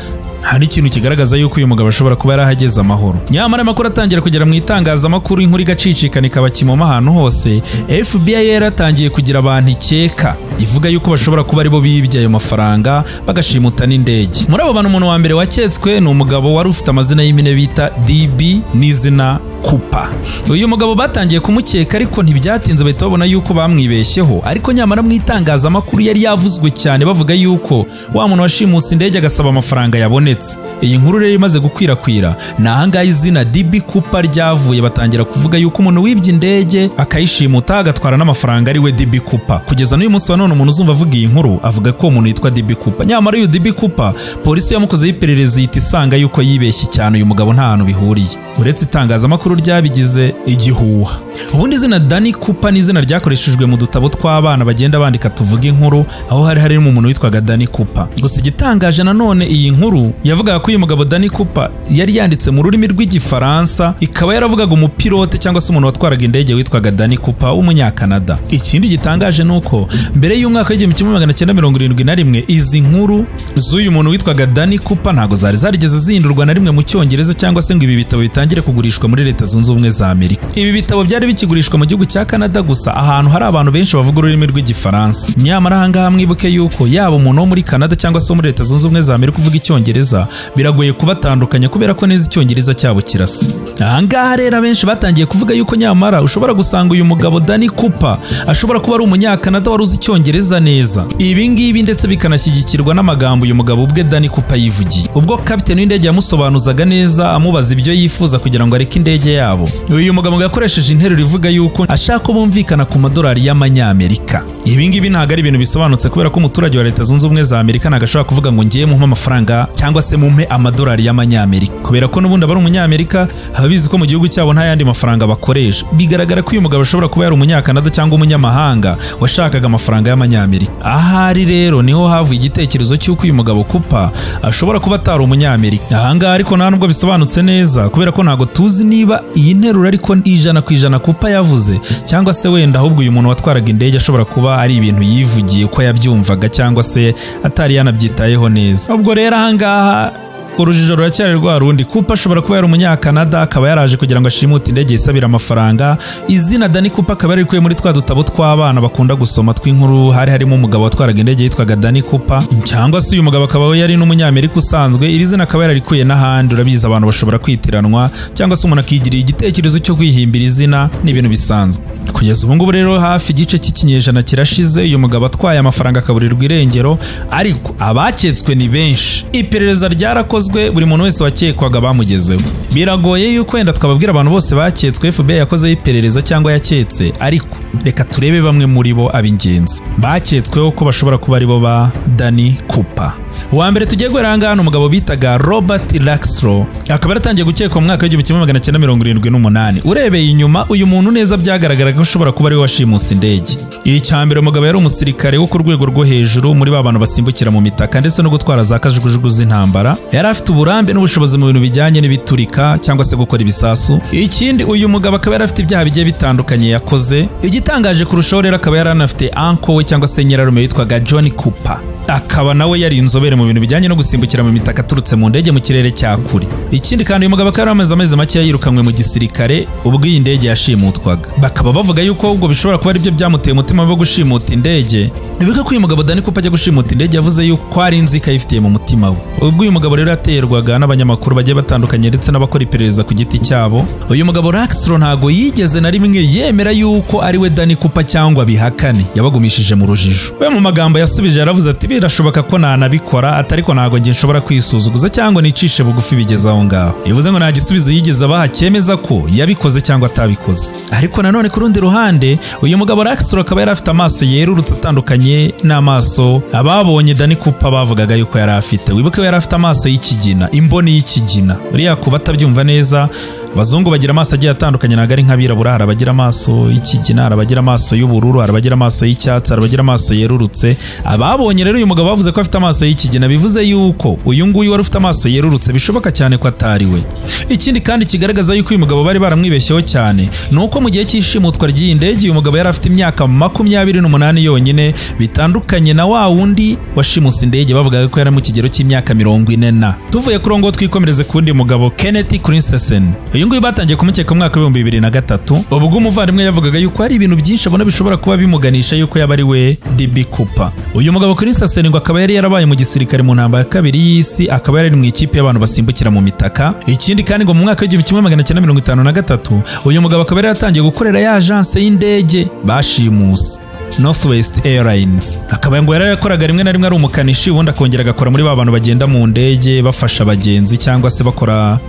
nta n'ikintu kigaragaza yuko uyu mugabo ashobora kuba yarahageze amahoro. Nyamara amakuru atangira kugera mu itangazamakuru, inkuru igacicikana ikaba kimoma ahantu hose, FBI yaratangiye kugira abantu ikeka, ivuga yuko bashobora kuba aribo bibye ayo mafaranga bagashimuta n'indege. Muri abo bantu umuntu wa mbere waketswe ni umugabo wari ufite amazina y'impine bita DB n'izina Cooper. Uyu mugabo batangiye kumukeka ariko ntibyatinze bahita babona yuko bamwibeshyeho, ariko nyamara mu itangazamakuru yari yavuzwe cyane bavuga yuko wa muntu washimuse indege agasaba amafaranga yabonetse. Iyi nkuru rero imaze gukwirakwira, na ahangaha izina DB Cooper ryavuye, batangira kuvuga yuko umuntu wibye indege akayishimuta agatwara n'amafaranga ari we DB Cooper. Kugeza n'uyu munsi wa none umuntu uzumva avuga iyi nkuru avuga ko umuntu yitwa DB Cooper. Nyamara uyu DB Cooper polisi yamukozeho iperereza ihita isanga yuko yibeshye cyane, uyu mugabo nta hantu bihuriye, uretse itangazamakuru ryabigize igihuha. Ubundi izina Danny Cooper ni izina ryakoreshejwe mu dutabo tw'abana bagenda bandika tuvuga inkuru, aho hari harimo umuntu witwaga Danny Cooper. Gusa igitangaje nanone, iyi nkuru yavugaga ko uyu mugabo Danny Cooper yari yanditse mu rurimi rw'igifaransa, ikaba yaravugaga umupilote cyangwa se umuntu watwaraga indege witwaga Danny Cooper w'umunyakanada. Ikindi gitangaje nuko mbere y'umwaka w'1971 izi nkuru z'uyu muntu witwaga Danny Cooper ntago zari zarigeze zihindurwa na rimwe mu cyongereza cyangwa se ngo ibi bitabo bitangire kugurishwa muri Leta Zunze Ubumwe za Amerika. Ibi bitabo byari bikigurishwa mu gihugu cya Canada gusa, ahantu hari abantu benshi bavuga ururimi rw'igifaransa. Nyamara ahangaha mwibuke yuko yaba umuntu wo muri Canada cyangwa se wo muri Leta Zunze Ubumwe za Amerika uvuga icyongereza biragoye kubatandukanya kubera ko neza icyongereza cyabo kirasa. Ahangaha rero abenshi batangiye kuvuga yuko nyamara ushobora gusanga uyu mugabo Danny Cooper ashobora kuba ari umunyakanada wari uzi icyongereza neza. Ibi ngibi ndetse bikanashyigikirwa n'amagambo uyu mugabo ubwe Danny Cooper yivugiye ubwo kapiteni w'indege yamusobanuzaga neza amubaza ibyo yifuza kugira ngo areke indege yabo. Uyu mugabo yakoresheje interuro interuro ivuga yuko ashaka ko bumvikana ku madolari y'amanyamerika. Ibi ngibi ntabwo ari ibintu bisobanutse kubera ko umuturage wa Leta Zunze Ubumwe za Amerika ntabwo ashobora kuvuga ngo ngiye mumpe amafaranga cyangwa se mumpe amadolari y'amanyamerika, kubera ko n'ubundi abari umunyamerika ababizi ko mu gihugu cyabo nta yandi mafaranga bakoresha. Bigaragara ko uyu mugabo ashobora kuba yari umunyakanada cyangwa umunyamahanga washakaga amafaranga y'amanyamerika. Ahari rero niho havuye igitekerezo cy'uko uyu mugabo Cooper ashobora kuba atari umunyamerika. Ahangaha ariko nta nubwo bisobanutse neza kubera ko ntabwo tuzi niba iyi nteruro ariko 100% Cooper yavuze cyangwa se wenda ahubwo uyu muntu watwaraga indege ashobora kuba ari ibintu yivugiye ko yabyumvaga cyangwa se atari yanabyitayeho neza. Ubwo rero ahangaha urujijo ruracyari rwa rundi. Cooper ashobora kuba yari umunyakanada akaba yaraje kugira ngo ashimute indege yisabira amafaranga. Izina Danny Cooper akaba yari rikuye muri twa dutabo tw'abana bakunda gusoma tw'inkuru, hari harimo umugabo watwaraga indege yitwaga Danny Cooper, cyangwa se uyu mugabo akaba yari n'umunyamerika usanzwe. Iri zina akaba yararikuye n'ahandi, urabizi abantu bashobora kwitiranwa cyangwa se umuntu akigirira igitekerezo cyo kwihimbira izina, ni ibintu bisanzwe. Kugeza ubu ngubu rero hafi igice cy'ikinyejana kirashize uyu mugabo atwaye amafaranga akaburirwa irengero, ariko abaketswe ni benshi. Iperereza ryarakozwe, buri muntu wese wakekwaga bamugezeho. Biragoye yuko wenda twababwira abantu bose baketswe FBI yakozeho iperereza cyangwa yaketse, ariko reka turebe bamwe muri bo ab'ingenzi baketsweho ko bashobora kuba ari bo ba Danny Cooper. Uwa mbere tugiye guhera hano umugabo bitaga Robert Rackstraw, akaba yaratangiye gukekwa mu mwaka w'1978. Urebeye inyuma uyu muntu neza byagaragara ko ashobora kuba ari we washimuse indege. Iyi cyambere umugabo yari umusirikare wo ku rwego rwo hejuru muri ba bantu basimbukira mu mitaka ndetse no gutwara za kajugujugu z'intambara. Yari afite uburambe n'ubushobozi mu bintu bijyanye n'ibiturika cyangwa se gukora ibisasu. Ikindi uyu mugabo akaba yari afite ibyaha bigiye bitandukanye yakoze. Igitangaje kurushaho rero akaba yari anafite uncle we cyangwa se nyirarume witwaga John Cooper, akaba nawe yari inzobere mu bintu bijyanye no gusimbukira mu mitaka aturutse mu ndege mu kirere cya kure. Ikindi kandi uyu mugabo akaba yari amezi make yirukanwe mu gisirikare ubwo iyi ndege yashimutwaga. Bakaba bavuga yuko ubwo bishobora kuba ari byo byamuteye umutima wo gushimuta indege. Bivuga ko uyu mugabo Danny Cooper ajya gushimuta indege yavuze yuko ari inzika yifitiye mu mutima we. Ubwo uyu mugabo rero yaterwaga n'abanyamakuru bagiye batandukanye ndetse n'abakora iperereza ku giti cyabo. Uyu mugabo Rackstraw ntago yigeze na rimwe yemera yuko ari we Danny Cooper cyangwa bihakane, yabagumishije mu rujijo. We mu magambo yasubije yaravuze ati birashoboka ko nanabikora, atariko ntago ngiye nshobora kwisuzuguza cyangwa nicishe bugufi bigeze aho ngaho. Bivuze ngo nta gisubizo yigeze abaha cyemeza ko yabikoze cyangwa atabikoze. Ariko nanone ku rundi ruhande uyu mugabo Rackstraw akaba yari afite amaso yerurutse atandukanye n'amaso ababonye Danny Cooper bavugaga yuko yari afite. Wibuke yari afite amaso y'ikigina, imboni y'ikigina. Buriya kuba atabyumva neza, abazungu bagira amaso agiye atandukanye, ntabwo ari nk'abirabura. Hari abagira amaso y'ikigina, hari abagira amaso y'ubururu, hari abagira amaso y'icyatsi, hari abagira amaso yerurutse. Ababonye rero uyu mugabo bavuze ko afite amaso y'ikigina, bivuze yuko uyu nguyu wari ufite amaso yerurutse bishoboka cyane ko atari we. Ikindi kandi kigaragaza yuko uyu mugabo bari baramwibeshyeho cyane ni uko mu gihe cy'ishimutwa ry'iyi ndege uyu mugabo yari afite imyaka 28 yonyine, bitandukanye na wa wundi washimuse indege bavugaga ko yari mu kigero cy'imyaka 40. Tuvuye kuri ngo twikomereze kundi mugabo Kenneth Christensen. Uyu nguyu batangiye kumukeka mu mwaka wa 2003 ubwo umuvandimwe yavugaga yuko hari ibintu byinshi abona bishobora kuba bimuganisha yuko yaba ari we DB Cooper. Uyu mugabo Christensen ngo akaba yari yarabaye mu gisirikare mu ntambara ya kabiri y'isi, akaba yari mu ikipe y'abantu basimbukira mu mitaka. Ikindi kandi ngo mu mwaka wa 1953 uyu mugabo akaba yari yatangiye gukorera ya agence y'indege bashimuse Northwest Airlines. Akaba ngo yarakoraga rimwe na rimwe ari umukanishi, ubundi akongera agakora muri ba bantu bagenda mu ndege bafasha abagenzi cyangwa se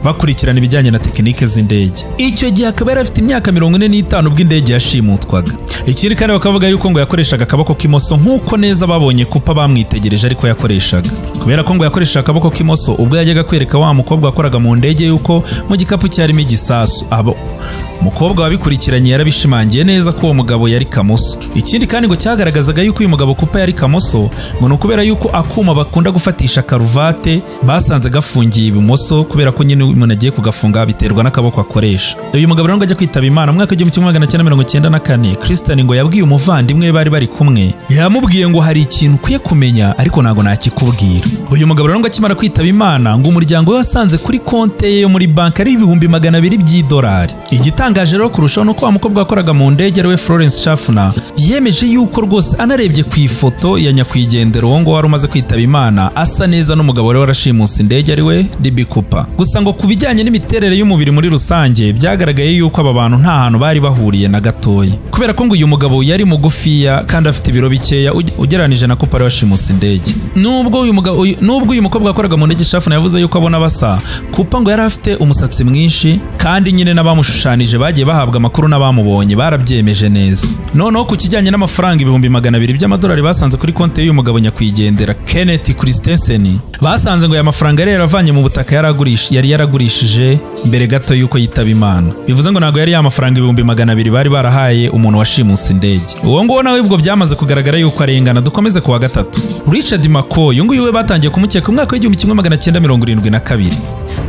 bakurikirana ibijyanye na tekinike z'indege. Icyo gihe akaba yari afite imyaka 45 ubwo indege yashimutwaga. Ikindi kandi bakavuga yuko ngo yakoreshaga akaboko k'imoso nk'uko neza babonye Cooper bamwitegereje ariko yakoreshaga. Kubera ko ngo yakoreshaga akaboko k'imoso ubwo yajyaga kwereka wa mukobwa wakoraga mu ndege yuko mu gikapu cyarimo igisasu. Mukobwa wabikurikiranye yarabishimangiye neza ko uwo mugabo yari kamoso. Ikindi kandi ngo cyagaragazaga yuko uyu mugabo Cooper yari kamoso ngo nukubera yuko akuma bakunda gufatisha karuvate basanze gafungiye ibumoso, kubera ko nyine umuntu agiye kugafunga biterwa n'akaboko akoresha. Uyu mugabo rero ngo ajya kwitaba Imana mu mwaka wa 1994. Christian ngo yabwiye umuvandimwe bari bari kumwe, yamubwiye ngo hari ikintu ukwiye kumenya ariko ntago nakikubwira. Uyu mugabo rero ngo akimara kwitaba Imana ngo umuryango we wasanze kuri konte ye yo muri banki ari $200,000 by'idolari. Igitangaje rero kurushaho nuko wa mukobwa wakoraga mu ndege ariwe Florence Schaffner yemeje yuko rwose anarebye ku ifoto ya nyakwigendero uwo ngo wari umaze kwitaba Imana asa neza n'umugabo wari warashimuse indege ariwe DB Cooper. Gusa ngo kubijyanye n'imiterere y'umubiri muri rusange byagaragaye yuko aba bantu nta hantu bari bahuriye na gatoya, kubera ko ngo uyu mugabo yari mugufiya kandi afite ibiro bikeya ugereranije na Cooper washimuse indege. Nubwo uyu mukobwa wakoraga mu ndege Schaffner yavuze yuko abona basa, Cooper ngo yari afite umusatsi mwinshi kandi nyine n'abamushushanije bagiye bahabwa amakuru n'abamubonye barabyemeje neza. Noneho ku kijyanye n'amafaranga 200,000 by'amadolari basanze kuri konti y'uyu mugabo nyakwigendera Kenneth Christensen, basanze ngo aya mafaranga yari yaravanye mu butaka yari yaragurishije mbere gato yuko yitaba Imana. Bivuze ngo ntago yari ya mafaranga 200,000 bari barahaye umuntu washimuse indege. Uwo nguwo nawe ubwo byamaze kugaragara yuko arengana. Dukomeze kuwa gatatu. Richard McCoy nguyu we batangiye kumukeka umwaka w'1972.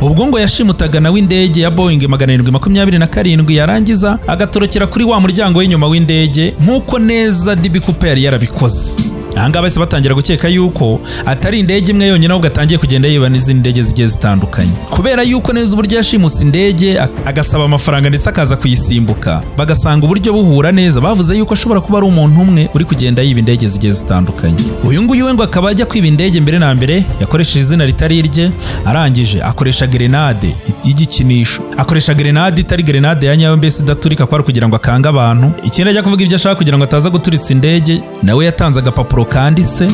Ubwo ngo yashimutaga nawe indege ya Boeing 727 yarangiza agatorokera kuri wa muryango w'inyuma w'indege nk'uko neza DB Cooper yari yarabikoze. Ahanga bese batangira gukeka yuko atari indege imwe yonyine ahubwo atangiye kugenda yiba n'izindi ndege zigiye zitandukanye. Kubera yuko neza uburyo yashimuse indege agasaba amafaranga ndetse akaza kuyisimbuka, bagasanga uburyo buhura neza, bavuze yuko ashobora kuba ari umuntu umwe uri kugenda yiba indege zigiye zitandukanye. Uyu nguyu we ngo akaba ajya kwiba indege mbere na mbere yakoresheje izina ritari irye, arangije akoresha grenade y'igikinisho. Akoresha grenade itari grenade ya nyayo mbese idaturika kwari kugira ngo akanga abantu. Ikindi ajya kuvuga ibyo ashaka kugira ngo ataza guturitsa indege, nawe yatanze agapapuro kanditse.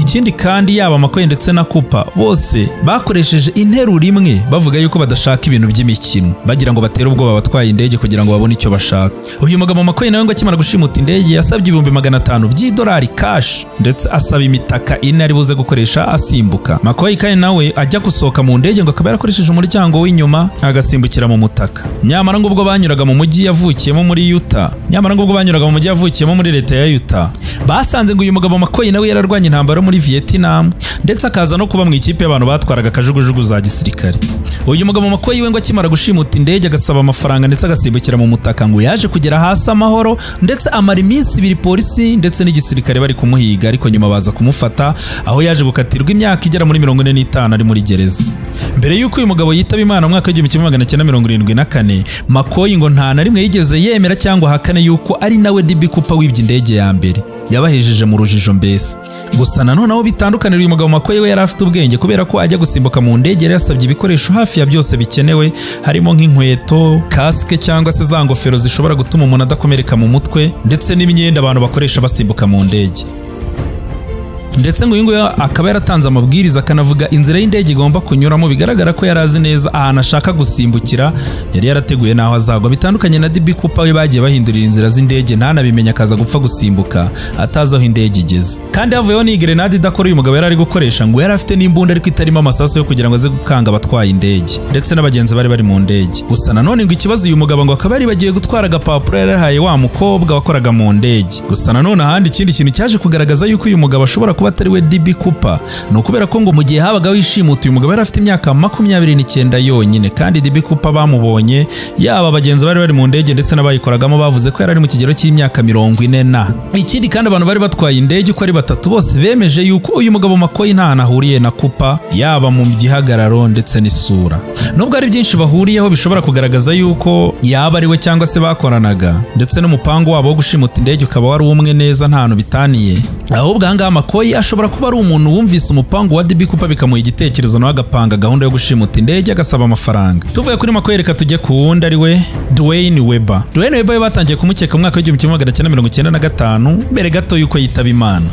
Ikindi kandi yaba McCoy ndetse na Cooper bose bakoresheje interuro imwe bavuga yuko badashaka ibintu by'imikino, bagira ngo batere ubwoba abatwaye indege kugira ngo babone icyo bashaka. Uyu mugabo McCoy nawe ngo akimara gushimuta indege yasabye 500,000 by'idolari cash ndetse asaba imitaka ine ari buze gukoresha asimbuka. McCoy kandi nawe ajya gusohoka mu ndege ngo akaba yarakoresheje umuryango w'inyuma agasimbukira mu mutaka. Nyamara ngo ubwo banyuraga mu mujyi yavukiyemo muri Utah, muri leta ya Utah, basanze ngo uyu mugabo McCoy nawe yararwanye intambara muri Vietnam ndetse akaza no kuba mu ikipe y'abantu batwaraga kajugujugu za gisirikare. Uyu mugabo McCoy we ngo akimara gushimuta indege agasaba amafaranga ndetse agasimbukira mu mutaka ngo yaje kugera hasi amahoro ndetse amara iminsi 2 polisi ndetse n'igisirikare bari kumuhiga, ariko nyuma baza kumufata aho yaje gukatirwa imyaka igera muri 45 ari muri gereza. Mbere yuko uyu mugabo yitaba Imana mu mwaka w'1974, McCoy ngo nta na rimwe yigeze yemera cyangwa hakane yuko ari nawe DB Cooper wibye indege ya mbere. Yabahejeje mu rujijo mbese. Gusa nanone aho bitandukanira uyu mugabo McCoy we yari afite ubwenge kubera ko ajya gusimbuka mu ndege yari yasabye ibikoresho hafi ya byose bikenewe, harimo nk'inkweto, kasike cyangwa se za ngofero zishobora gutuma umuntu adakomereka mu mutwe ndetse n'imyenda abantu bakoresha basimbuka mu ndege. Ndetse ngo uyu nguyu akaba yaratanze amabwiriza akanavuga inzira y'indege igomba kunyuramo. Bigaragara ko yari azi neza ahantu ashaka gusimbukira, yari yarateguye naho azagwa. Bitandukanye na DB Cooper we bagiye bahindurira inzira z'indege ntanabimenya akaza gupfa gusimbuka atazi aho indege igeze. Kandi havuyeho ni grenade idakora uyu mugabo yari ari gukoresha, ngo yari afite n'imbunda ariko itarimo amasasu yo kugira ngo aze gukanga abatwaye indege ndetse n'abagenzi bari mu ndege. Gusa nanone ngo ikibazo uyu mugabo ngo akaba yari bagiye gutwara agapapuro yarahaye wa mukobwa wakoraga mu ndege. Gusa nanone ahandi ikindi kintu cyaje kugaragaza yuko uyu mugabo ashobora kuba atari we DB Cooper ni ukubera ko ngo mu gihe habaga wishimuta uyu mugabo yari afite imyaka 29 yonyine, kandi DB Cooper bamubonye yaba abagenzi bari mu ndege ndetse n'abayikoragamo bavuze ko yari ari mu kigero cy'imyaka 40. Ikindi kandi abantu bari batwaye indege uko ari 3 bose bemeje yuko uyu mugabo McCoy nta nahuriye na Cooper yaba mu gihagararo ndetse n'isura. Nubwo ari byinshi bahuriyeho bishobora kugaragaza yuko yaba ari we cyangwa se bakoranaga, ndetse n'umupango wabo wo gushimuta indege ukaba wari umwe neza nta hantu bitaniye. Ahubwo ahangaha McCoy ashobora kuba ari umuntu wumvise umupango wa DB Cooper bikamuha igitekerezo nawe agapanga gahunda yo gushimuta indege agasaba amafaranga. Tuvuye kuri McCoy reka tujye ku wundi ari we Dwayne Webber. Dwayne Webber batangiye kumukeka mu mwaka w'1995 mbere gato yuko yitaba Imana.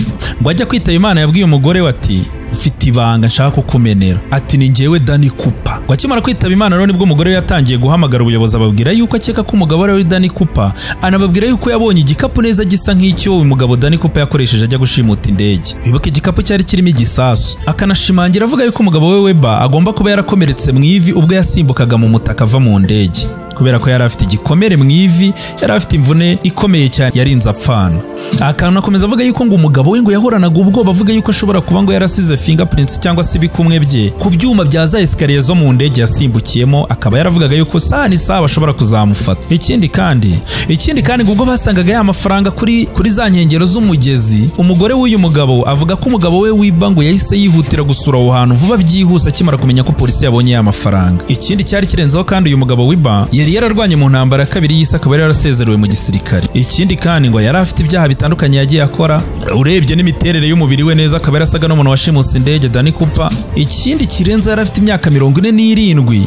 Ngo ajya kwitaba Imana yabwiye umugore we ati ufite ibanga nshaka kukumenera, ati ni njyewe Danny Cooper. Ngo akimara kwitaba Imana rero nibwo umugore we yatangiye guhamagara ubuyobozi ababwira yuko akeka ko umugabo ari Danny Cooper, anababwira yuko yabonye igikapu neza gisa nk'icyo uyu mugabo Danny Cooper yakoresheje ajya gushimuta indege. Wibuke igikapu cyari kirimo igisasu. Akanashimangira avuga yuko umugabo we Webber agomba kuba yarakomeretse mu ivi ubwo yasimbukaga mu mutaka ava mu ndege, kubera ko yari afite igikomere mu ivi, yari afite imvune ikomeye cyane yarinze apfana. Akanakomeza avuga yuko ngo umugabo we ngo yahoranaga ubwoba avuga yuko ashobora kuba ngo yarasize fingerprints cyangwa se ibikumwe bye ku byuma bya za escalier zo mu ndege yasimbukiyemo, akaba yaravugaga yuko saha ni saha bashobora kuzamufata. Ikindi kandi ngo ubwo basangaga ya mafaranga kuri za nkengero z'umugezi, umugore w'uyu mugabo avuga ko umugabo we Webber ngo yahise yihutira gusura aho hantu vuba byihuse akimara kumenya ko polisi yabonye ya mafaranga. Ikindi cyari kirenzeho kandi uyu mugabo Webber yari yararwanye mu ntambara kabiri y'isi, akaba yarasezerewe mu gisirikare. Ikindi kandi ngo yari afite ibyaha bitandukanye yagiye akora, urebye n'imiterere y'umubiri we neza akaba yarasaga n'umuntu washimuse indege Danny Cooper. Ikindi kirenze yari afite imyaka 47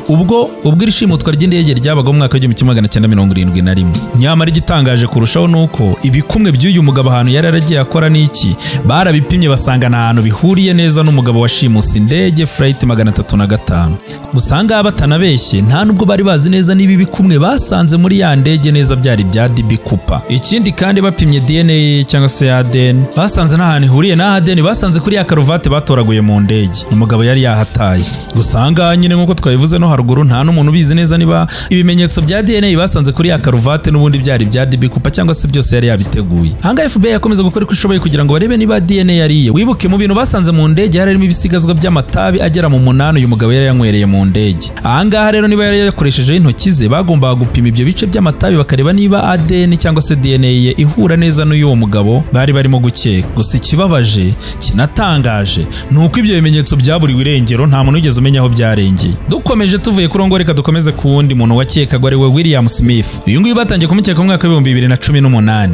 ubwo irishimutwa ry'indege ryabaga mu mwaka w'1971. Nyamara igitangaje kurushaho nuko ibikumwe by'uyu mugabo ahantu yari yaragiye akora n'iki barabipimye basanga nta hantu bihuriye neza n'umugabo washimuse indege Flight 305. Gusanga batanabeshye nta nubwo bari bazi neza niba kumwe basanze muri ya ndege neza byari bya DB Cooper. Ikindi kandi bapimye DNA cyangwa se ADN basanze nta hantu ihuriye na ADN basanze kuri ya karuvati batoraguye mu ndege. Umugabo yari yahataye. Gusa anga nyine nkuko twabivuze no haruguru nta n'umuntu ubizi neza niba ibimenyetso bya DNA basanze kuri ya karuvati n'ubundi byari bya DB Cooper cyangwa se byose yari yabiteguye. Hanga FBI yakomeza gukora uko ishoboye kugira ngo barebe niba DNA yariye. Wibuke mu bintu basanze mu ndege harimo ibisigazwa by'amatabi agera mu 8 uyu mugabo yari yanywereye mu ndege. Ahangaha rero niba yari yakoresheje intoki ze bagombaga gupima ibyo bice by'amatabi bakareba niba ADN cyangwa se DNA ye ihura neza n'uyu mugabo bari barimo gukeka. Gusa ikibabaje kinatangaje nuko ibyo bimenyetso byaburiwe irengero nta muntu ugeze umenya aho byarengeye. Dukomeje tuvuye kurongo reka dukomeze ku wundi muntu wakekaga ari we William Smith. Uyu nguyu batangiye kumukeka mu mwaka wa 2018.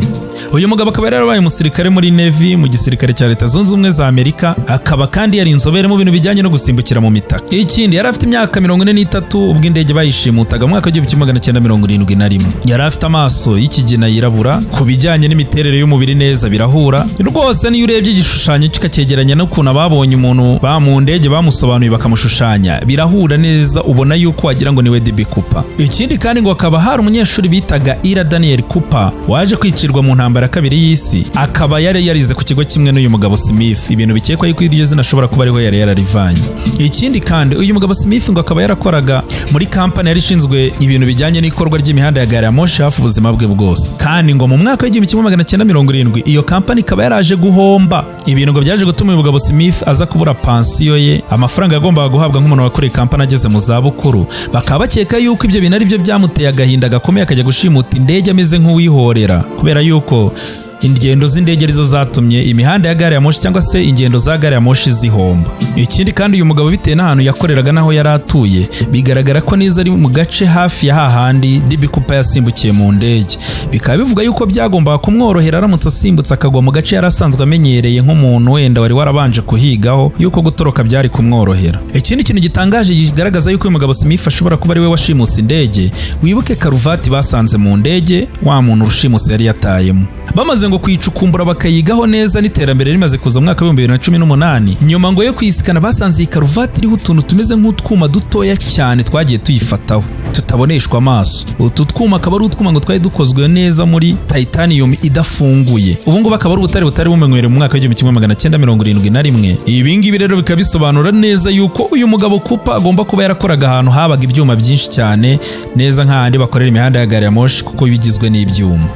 Uyu mugabo akaba yarabaye umusirikare muri Navy mu gisirikare cya Leta Zunze Ubumwe za Amerika, akaba kandi yari inzobere mu bintu bijyanye no gusimbukira mu mitaka. Ikindi yari afite imyaka 43 ubwo indege bayishimutaga mu mwaka wa 1971. Yari afite amaso y'ikigina yirabura, ku bijyanye n'imiterere y'umubiri neza birahura. Rwose niyo urebye igishushanyo kikacyegeranya no kuna babonye umuntu mu ndege bamusobanuye bakamushushanya birahura neza, ubona yuko wagira ngo niwe DB Cooper. Ikindi kandi ngo akaba hari umunyeshuri bitaga Ira Daniel Cooper waje kwicirwa mu ntambara ya kabiri y'isi, akaba yari yarize ku kigo kimwe n'uyu mugabo Smith. Ibintu bikekwa yuko iryo zina ashobora kuba ariho yari yararivanye. Ikindi kandi uyu mugabo Smith ngo akaba yarakoraga muri company yari ishinzwe ibintu bijyanye n'ikorwa ry'imihanda ya gari ya moshi hafi ubuzima bwe bwose. Kandi ngo mu mwaka wa 1970 iyo company ikaba yaraje guhomba. Ibintu ngo byaje gutuma uyu mugabo Smith aza kubura pansiyo ye, amafaranga yagombaga guhabwa nk'umuntu wakoreye company ageze mu za bukuru. Bakaba bakeka yuko ibyo bintu ari byo byamuteye agahinda gakomeye akajya gushimuta indege ameze nk'uwihorera, kubera yuko ingendo z'indege arizo zatumye imihanda ya gari ya moshi cyangwa se ingendo za gari ya moshi zihomba. Ikindi kandi uyu mugabo bitewe n'ahantu yakoreraga naho yari atuye bigaragara ko neza ari mu gace hafi ya hahandi DB Cooper yasimbukiye mu ndege. Bikaba bivuga yuko byagombaga kumworohera aramutse asimbutse akagwa mu gace yari asanzwe amenyereye nk'umuntu wenda wari warabanje kuhigaho yuko gutoroka byari kumworohera. Ikindi kintu gitangaje kigaragaza yuko uyu mugabo Smith ashobora kuba ari we washimuse indege, wibuke karuvati basanze mu ndege wa muntu urushimuse yari yatayemo. Bamaze ngo kuyicukumbura bakayigaho neza n'iterambere rimaze kuza mu mwaka wa 2018, nyuma ngo yo kuyisikana basanze iyi karuvati iriho utuntu tumeze nk'utwuma dutoya cyane twagiye tuyifataho tutaboneshwa amaso. Utu twuma akaba ari utwuma ngo twari dukozwe neza muri titanium idafunguye. Ubu ngo bakaba ari ubutare butari bumenywere mu mwaka wa 1971. Ibi ngibi rero bikaba bisobanura neza yuko uyu mugabo Cooper agomba kuba yarakoraga ahantu habaga ibyuma byinshi cyane neza nk'ahandi bakorera imihanda ya gari ya moshi kuko bigizwe n'ibyuma,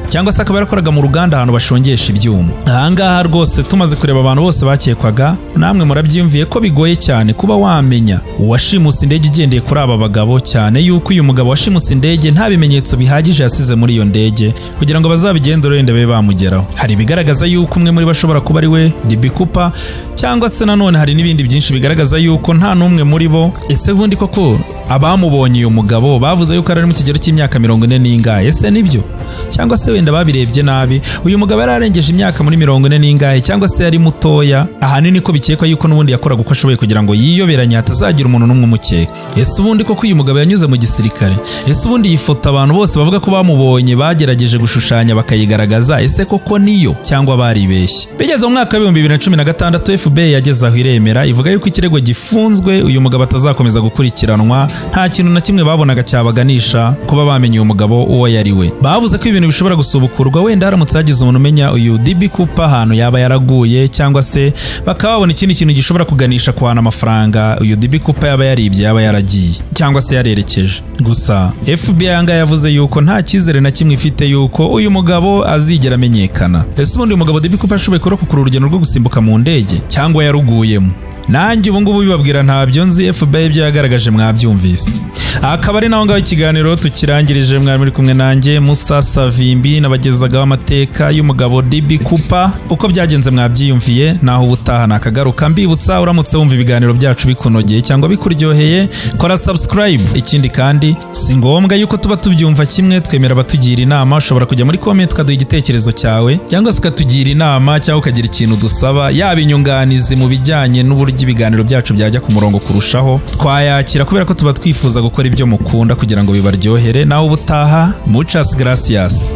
cyangwa se akaba yarakoraga mu ruganda ahantu bashongesha ibyuma. Ahangaha rwose tumaze kureba abantu bose bakekwaga, namwe murabyiyumviye ko bigoye cyane kuba wamenya uwashimuse indege ugendeye kuri aba bagabo, cyane yuko uyu mugabo washimuse indege nta bimenyetso bihagije yasize muri iyo ndege kugira ngo bazabigendere wenda babe bamugeraho. Hari bigaragaza yuko umwe muri bashobora kuba ari we DB Cooper, cyangwa se nanone hari n'ibindi byinshi bigaragaza yuko nta n'umwe muri bo. Ese bundi koko abamubonye uyu mugabo bavuze yuko ari mu kigero cy'imyaka 40 n'ingahe? Ese nibyo cyangwa se wenda babirebye nabi? Uyu mugabo yararengeje imyaka muri 40 n'ingahe cyangwa se yari mutoya? Ahanini ko bikekwa yuko n'ubundi yakoraga uko ashoboye kugira ngo yiyoberanye hatazagira umuntu n'umwe umukeka. Ese ubundi koko uyu mugabo yanyuze mu gisirikare? Ese ubundi iyi foto abantu bose bavuga ko bamubonye bagerageje gushushanya bakayigaragaza, ese koko niyo cyangwa baribeshye? Bigeze mu mwaka wa 2016 FBI yageze aho iremera ivuga yuko ikirego gifunzwe, uyu mugabo atazakomeza gukurikiranwa. Nta kintu na kimwe babonaga cyabaganisha kuba bamenye uyu mugabo uwo yari we. Bavuze ko ibintu bishobora gusubukurwa wenda haramutse hagize umuntu umenya uyu DB Cooper ahantu yaba yaraguye, cyangwa se bakaba babona ikindi kintu gishobora kuganisha kuhana amafaranga uyu DB Cooper yaba yaribye yaba yaragiye cyangwa se yarerekeje. Gusa FBI yanga yavuze yuko nta cyizere na kimwe ifite yuko uyu mugabo azigera amenyekana. Ese ubundi uyu mugabo DB Cooper ashoboye kurokora urugendo rwo gusimbuka mu ndege cyangwa yaruguyemo? Nanjye ubu ngubu bibabwira ntabyo nzi, FBI ibyo yagaragaje mwabyumvise. Akaba ari naho ngaho ikiganiro tukirangirije. Mwari muri kumwe nanjye Musa Savimbi nabagezagaho amateka y'umugabo DB Cooper. Uko byagenze mwabyiyumviye, naho ubutaha nakagaruka mbibutsa uramutse wumva ibiganiro byacu bikunogeye cyangwa bikuryoheye kora subscribe. Ikindi kandi si ngombwa yuko tuba tubyumva kimwe, twemera abatugira inama. Ushobora kujya muri comment ukaduha igitekerezo cyawe cyangwa se ukatugira inama cyangwa ukagira ikintu dusaba, yaba inyunganizi mu bijyanye n'uburyo ibiganiro byacu byajya ku murongo kurushaho, twayakira kubera ko tuba twifuza gukora ibyo mukunda kugira ngo bibaryohere. Naho ubutaha muchas gracias.